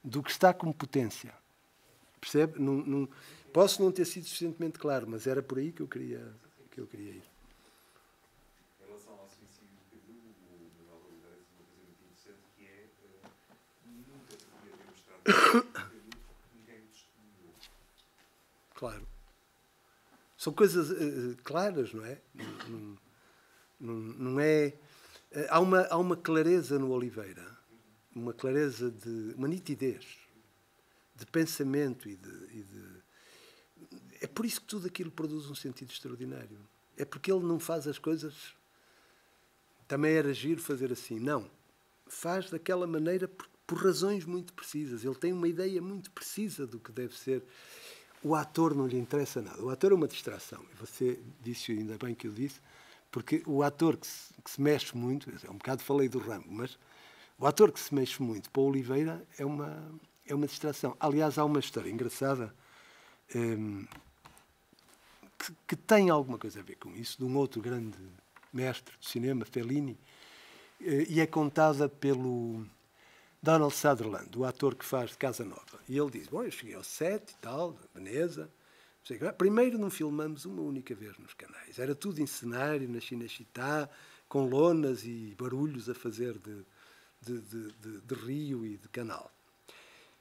do que está como potência. Percebe? Posso não ter sido suficientemente claro, mas era por aí que eu queria ir. Em relação ao suicídio do Camilo, o Manuel Oliveira diz uma coisa muito interessante, que é nunca se podia ter mostrado o Camilo São coisas claras, não é? Não é... Há uma clareza no Oliveira, uma clareza uma nitidez de pensamento é por isso que tudo aquilo produz um sentido extraordinário. É porque ele não faz as coisas... Também era giro fazer assim. Não. Faz daquela maneira por razões muito precisas. Ele tem uma ideia muito precisa do que deve ser. O ator não lhe interessa nada. O ator é uma distração. Você disse, ainda bem que eu disse, porque o ator que se mexe muito, um bocado falei do Rambo, mas o ator que se mexe muito para o Oliveira é uma distração. Aliás, há uma história engraçada que tem alguma coisa a ver com isso, de um outro grande mestre de cinema, Fellini, e é contada pelo Donald Sutherland, o ator que faz de Casa Nova. E ele diz, bom, eu cheguei ao set e tal, Veneza. Primeiro não filmamos uma única vez nos canais. Era tudo em cenário, na Cinecittà, com lonas e barulhos a fazer de rio e de canal.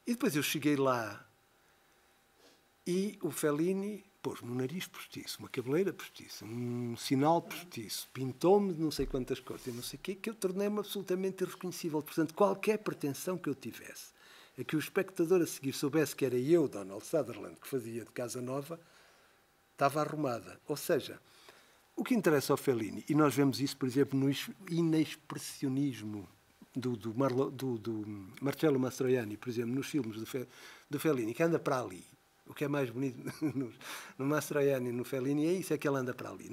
E depois eu cheguei lá e o Fellini pôs-me um nariz postiço, uma cabeleira postiça, um sinal postiço, pintou-me de não sei quantas coisas, e não sei o quê, que eu tornei-me absolutamente irreconhecível. Portanto, qualquer pretensão que eu tivesse a que o espectador a seguir soubesse que era eu, Donald Sutherland, que fazia de Casa Nova, estava arrumada. Ou seja, o que interessa ao Fellini, e nós vemos isso, por exemplo, no inexpressionismo do Marcello Mastroianni, por exemplo, nos filmes do Fellini, que anda para ali. O que é mais bonito no Mastroianni e no Fellini é isso, é que ele anda para ali.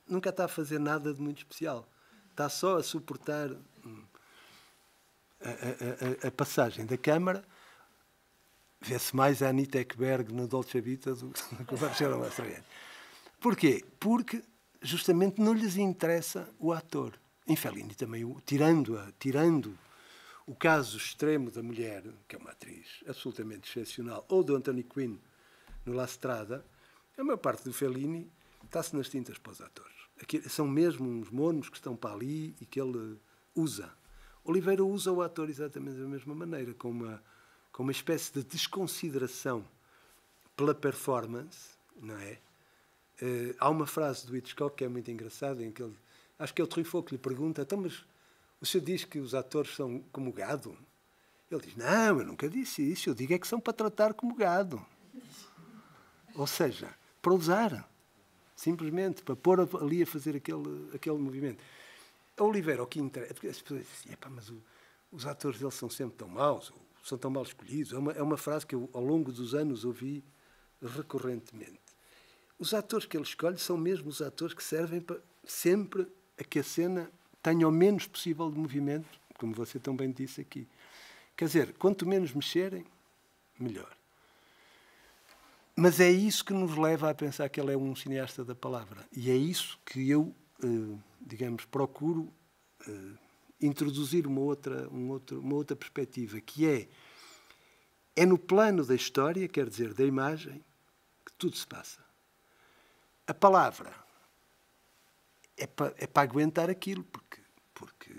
Nunca está a fazer nada de muito especial. Está só a suportar a passagem da câmara. Vê-se mais a Anita Ekberg no Dolce Vita do que o Marcello Mastroianni. Porquê? Porque justamente não lhes interessa o ator. Em Fellini também, tirando o caso extremo da mulher, que é uma atriz absolutamente excepcional, ou do Anthony Quinn no La Strada, a maior parte do Fellini está-se nas tintas para os atores. Aqui, são mesmo uns monos que estão para ali e que ele usa. Oliveira usa o ator exatamente da mesma maneira, com uma espécie de desconsideração pela performance, não é? Há uma frase do Hitchcock que é muito engraçada, em que ele, acho que é o Truffaut que lhe pergunta, então, mas o senhor diz que os atores são como gado? Ele diz, não, eu nunca disse isso, eu digo é que são para tratar como gado. Ou seja, para usar, simplesmente, para pôr ali a fazer aquele movimento. A Oliveira, o que interessa, porque as pessoas dizem, mas os atores deles são sempre tão maus, ou são tão mal escolhidos. É uma frase que eu, ao longo dos anos, ouvi recorrentemente. Os atores que ele escolhe são mesmo os atores que servem para sempre a que a cena tenha o menos possível de movimento, como você também disse aqui. Quer dizer, quanto menos mexerem, melhor. Mas é isso que nos leva a pensar que ele é um cineasta da palavra. E é isso que eu, digamos, procuro introduzir uma outra perspectiva, que é no plano da história, quer dizer, da imagem, que tudo se passa. A palavra é para aguentar aquilo, porque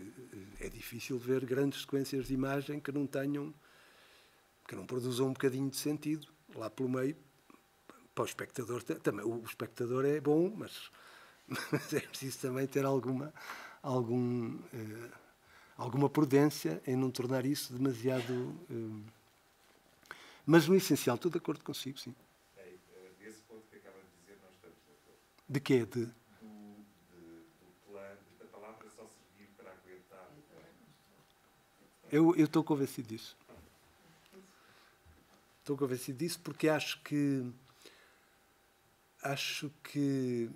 é difícil ver grandes sequências de imagem que não produzam um bocadinho de sentido lá pelo meio. Para o espectador também. O espectador é bom, mas é preciso também ter alguma prudência em não tornar isso demasiado... Mas no essencial, estou de acordo consigo, sim. Desse ponto que acaba de dizer, nós estamos de acordo. De quê? Do plano, da palavra só servir para aguentar. Eu estou convencido disso. Estou convencido disso porque acho que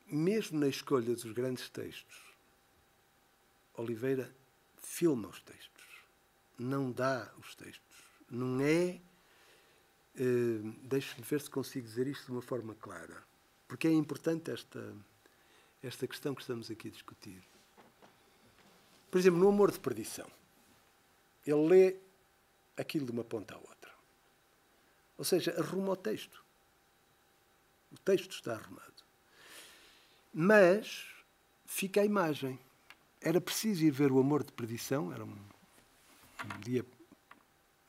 mesmo na escolha dos grandes textos, Oliveira filma os textos, não dá os textos. Não é... deixe-me ver se consigo dizer isto de uma forma clara. Porque é importante esta questão que estamos aqui a discutir. Por exemplo, no Amor de Perdição, ele lê aquilo de uma ponta à outra. Ou seja, arruma o texto. O texto está arrumado. Mas fica a imagem. era preciso ir ver O Amor de Perdição, era um dia,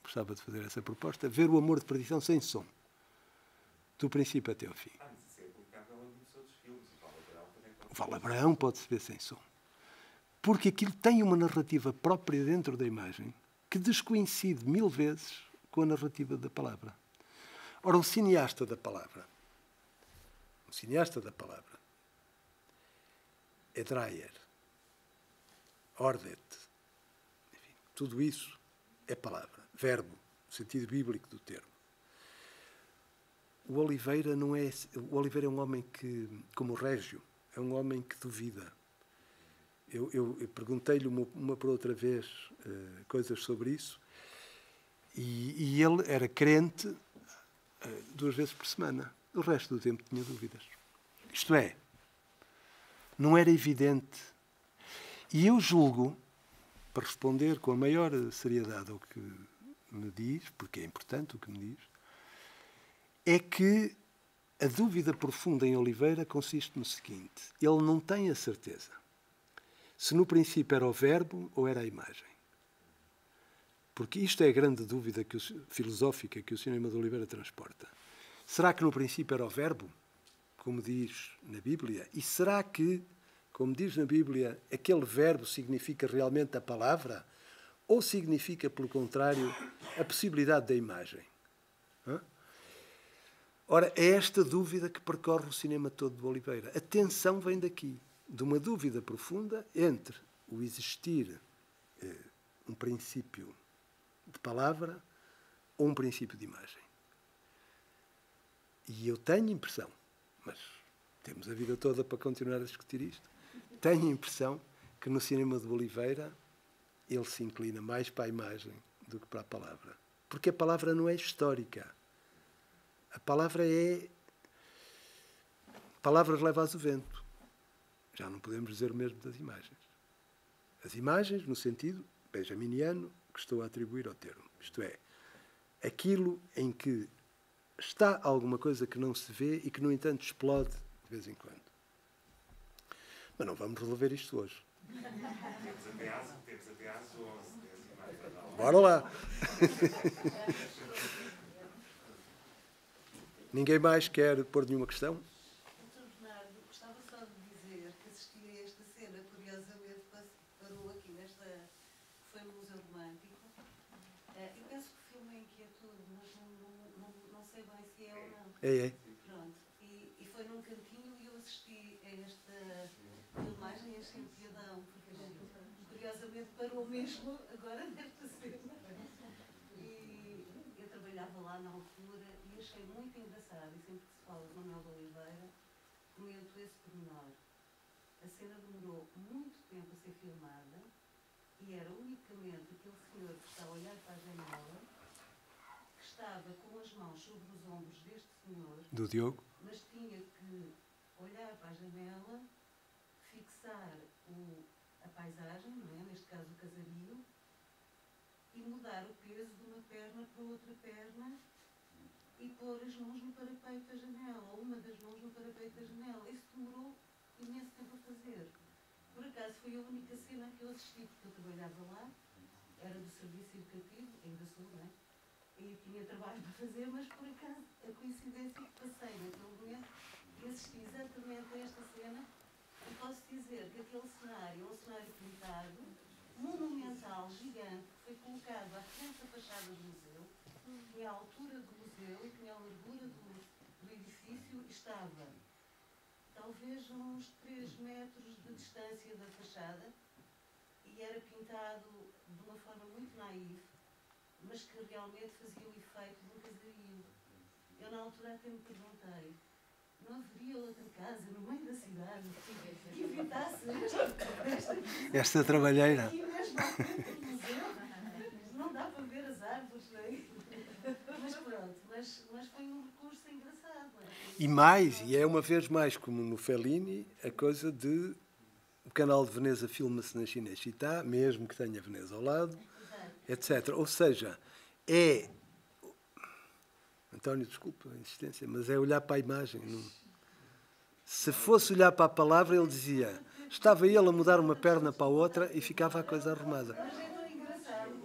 gostava de fazer essa proposta, ver O Amor de Perdição sem som, do princípio até ao fim. Mas isso é aplicável a muitos outros filmes. O Val-Abrão também pode O Val-Abrão pode-se ver sem som. Porque aquilo tem uma narrativa própria dentro da imagem que descoincide 1000 vezes com a narrativa da palavra. Ora, o cineasta da palavra é Dreyer, Ordet, enfim, tudo isso é palavra, verbo, no sentido bíblico do termo. O Oliveira não é... O Oliveira é um homem que, como o Régio, é um homem que duvida. Eu perguntei-lhe uma por outra vez coisas sobre isso e ele era crente 2 vezes por semana. O resto do tempo tinha dúvidas. Isto é, não era evidente. E eu julgo, para responder com a maior seriedade ao que me diz, porque é importante o que me diz, é que a dúvida profunda em Oliveira consiste no seguinte: ele não tem a certeza se no princípio era o verbo ou era a imagem. Porque isto é a grande dúvida filosófica que o cinema de Oliveira transporta. Será que no princípio era o verbo, como diz na Bíblia? E será que, como diz na Bíblia, aquele verbo significa realmente a palavra? Ou significa, pelo contrário, a possibilidade da imagem? Ora, é esta dúvida que percorre o cinema todo de Oliveira. A tensão vem daqui, de uma dúvida profunda entre o existir um princípio de palavra ou um princípio de imagem. E eu tenho impressão, mas temos a vida toda para continuar a discutir isto, tenho a impressão que no cinema de Oliveira ele se inclina mais para a imagem do que para a palavra. Porque a palavra não é histórica. A palavra é... Palavras leva-as o vento. Já não podemos dizer o mesmo das imagens. As imagens, no sentido benjaminiano, que estou a atribuir ao termo. Isto é, aquilo em que está alguma coisa que não se vê e que, no entanto, explode de vez em quando. Mas não vamos resolver isto hoje. Temos até às 11. Bora lá. Ninguém mais quer pôr nenhuma questão? Doutor Bernardo, gostava só de dizer que assisti a esta cena, curiosamente, parou aqui nesta... Foi no Museu Romântico. Eu penso que o filme é inquietude, mas não sei bem se é ou não. É. Pronto. E foi num cantinho e eu assisti a esta filmagem e achei piadão, porque a gente, curiosamente, parou mesmo agora nesta cena. E eu trabalhava lá na altura e achei muito engraçado, e sempre que se fala de Manuel de Oliveira, comento esse pormenor. A cena demorou muito tempo a ser filmada e era unicamente aquele senhor que está a olhar para a janela, que estava com as mãos sobre os ombros deste senhor, Do Diogo? mas tinha que olhar para a janela, fixar a paisagem, não é? Neste caso o casario, e mudar o peso de uma perna para outra perna e pôr as mãos no parapeito da janela, ou uma das mãos no parapeito da janela. Isso demorou imenso tempo a fazer. Por acaso foi a única cena que eu assisti, porque eu trabalhava lá, era do serviço educativo, ainda sou, não é? E tinha trabalho para fazer, mas por acaso a coincidência que passei naquele momento e assisti exatamente a esta cena, e posso dizer que aquele cenário é um cenário pintado, monumental, gigante, que foi colocado à frente da fachada do museu, tinha a altura do museu e tinha a largura do edifício e estava talvez a uns 3 metros de distância da fachada e era pintado de uma forma muito naif, mas que realmente fazia o efeito de um casario. Eu na altura até me perguntei, não haveria outra casa no meio da cidade que evitasse Esta trabalheira. e mesmo ao frente do museu não dá para ver as árvores, não é? Mas pronto, mas foi um recurso engraçado. E é uma vez mais, como no Fellini, a coisa de o canal de Veneza filma-se na Cinecittà, mesmo que tenha Veneza ao lado, etc. Ou seja, é... António, desculpa a insistência, mas é olhar para a imagem. Não... Se fosse olhar para a palavra, ele dizia, estava ele a mudar uma perna para a outra e ficava a coisa arrumada. Mas é tão engraçado.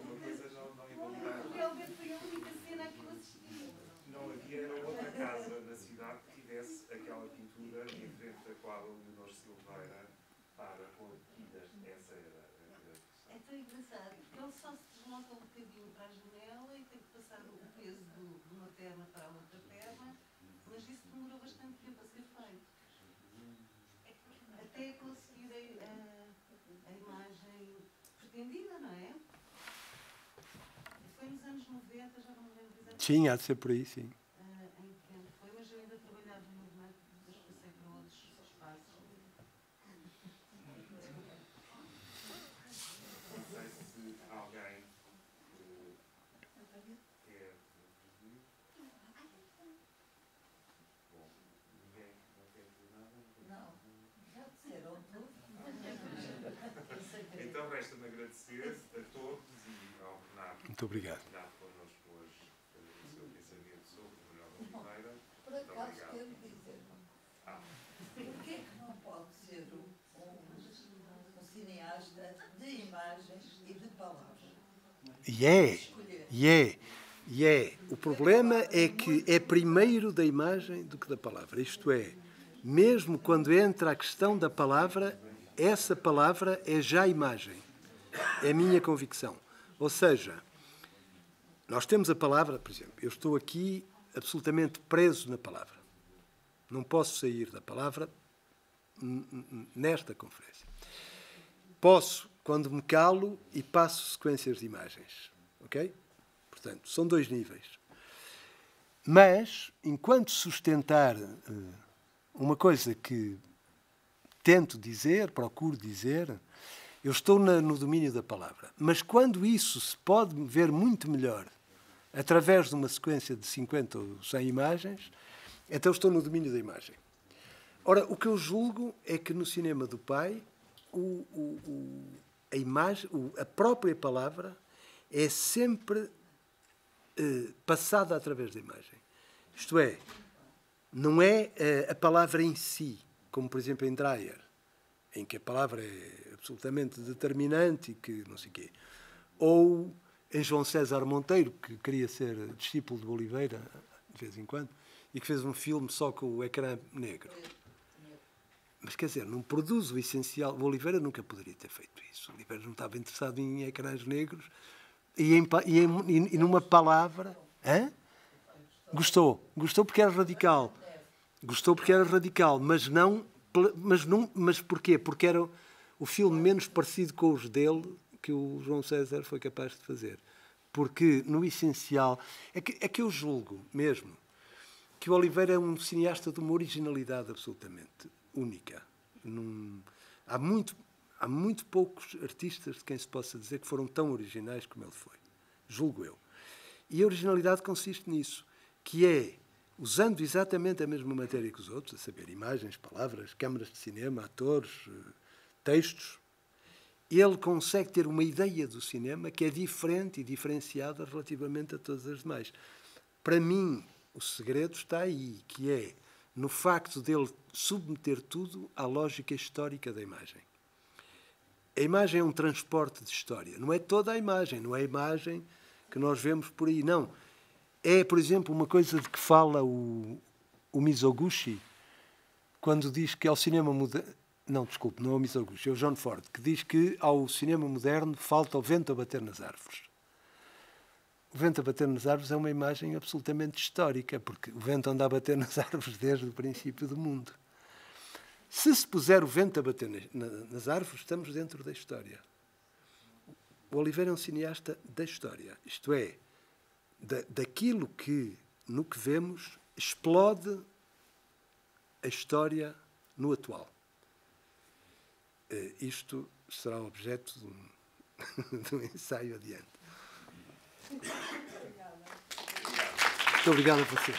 Realmente foi a única cena que eu assisti. Não havia outra casa na cidade que tivesse aquela pintura em frente da qual o Leonor Silveira para pôr guidas. Essa era a questão. É tão engraçado, porque ele só se desloca um bocadinho para a janela e tem que passar o peso de uma perna para a outra perna, mas isso demorou bastante tempo a ser feito. Até conseguir a imagem pretendida, não é? Foi nos anos 90, já não me lembro exatamente. Sim, há de ser por aí, sim. Em que ano foi, mas eu ainda trabalhava no Renato, depois passei para outros espaços. Não sei se alguém quer intervir. Bom, ninguém não quer dizer nada? Não, já disseram tudo. Então resta-me agradecer a todos e ao Bernardo Muito obrigado. por dar connosco hoje o seu pensamento sobre o Manuel da Oliveira. Por acaso quero dizer, porquê que não pode ser um cineasta de imagens e de palavras? O problema é que é primeiro da imagem do que da palavra. Isto é, mesmo quando entra a questão da palavra, essa palavra é já imagem. É a minha convicção. Ou seja, nós temos a palavra, por exemplo, eu estou aqui absolutamente preso na palavra. Não posso sair da palavra nesta conferência. Posso, quando me calo e passo sequências de imagens. Ok? Portanto, são dois níveis. Mas, enquanto sustentar uma coisa que tento dizer, procuro dizer, eu estou no domínio da palavra. Mas quando isso se pode ver muito melhor através de uma sequência de 50 ou 100 imagens, então estou no domínio da imagem. Ora, o que eu julgo é que no cinema do pai, a imagem, a própria palavra é sempre passada através da imagem. Isto é, não é a palavra em si, como por exemplo em Dreyer, em que a palavra é absolutamente determinante e que não sei o quê. Ou em João César Monteiro, que queria ser discípulo de Oliveira, de vez em quando, e que fez um filme só com o ecrã negro. Mas, quer dizer, não produz o essencial. O Oliveira nunca poderia ter feito isso. O Oliveira não estava interessado em ecrãs negros e numa palavra... Hã? Gostou porque era radical. Gostou porque era radical, mas porquê? Porque era o filme menos parecido com os dele que o João César foi capaz de fazer. Porque, no essencial... É que eu julgo mesmo que o Oliveira é um cineasta de uma originalidade absolutamente única. Há muito poucos artistas de quem se possa dizer que foram tão originais como ele foi. Julgo eu. E a originalidade consiste nisso, que é, usando exatamente a mesma matéria que os outros, a saber, imagens, palavras, câmaras de cinema, atores, textos, ele consegue ter uma ideia do cinema que é diferente e diferenciada relativamente a todas as demais. Para mim, o segredo está aí, que é no facto dele submeter tudo à lógica histórica da imagem. A imagem é um transporte de história. Não é toda a imagem, não é a imagem que nós vemos por aí, não. É, por exemplo, uma coisa de que fala o Mizoguchi, quando diz que ao cinema moderno... Não, desculpe, não é o Mizoguchi, é o John Ford, que diz que ao cinema moderno falta o vento a bater nas árvores. O vento a bater nas árvores é uma imagem absolutamente histórica, porque o vento anda a bater nas árvores desde o princípio do mundo. Se puser o vento a bater nas árvores, estamos dentro da história. O Oliveira é um cineasta da história, isto é, daquilo que, no que vemos, explode a história no atual. Isto será objeto de um ensaio adiante. Muito obrigado a vocês.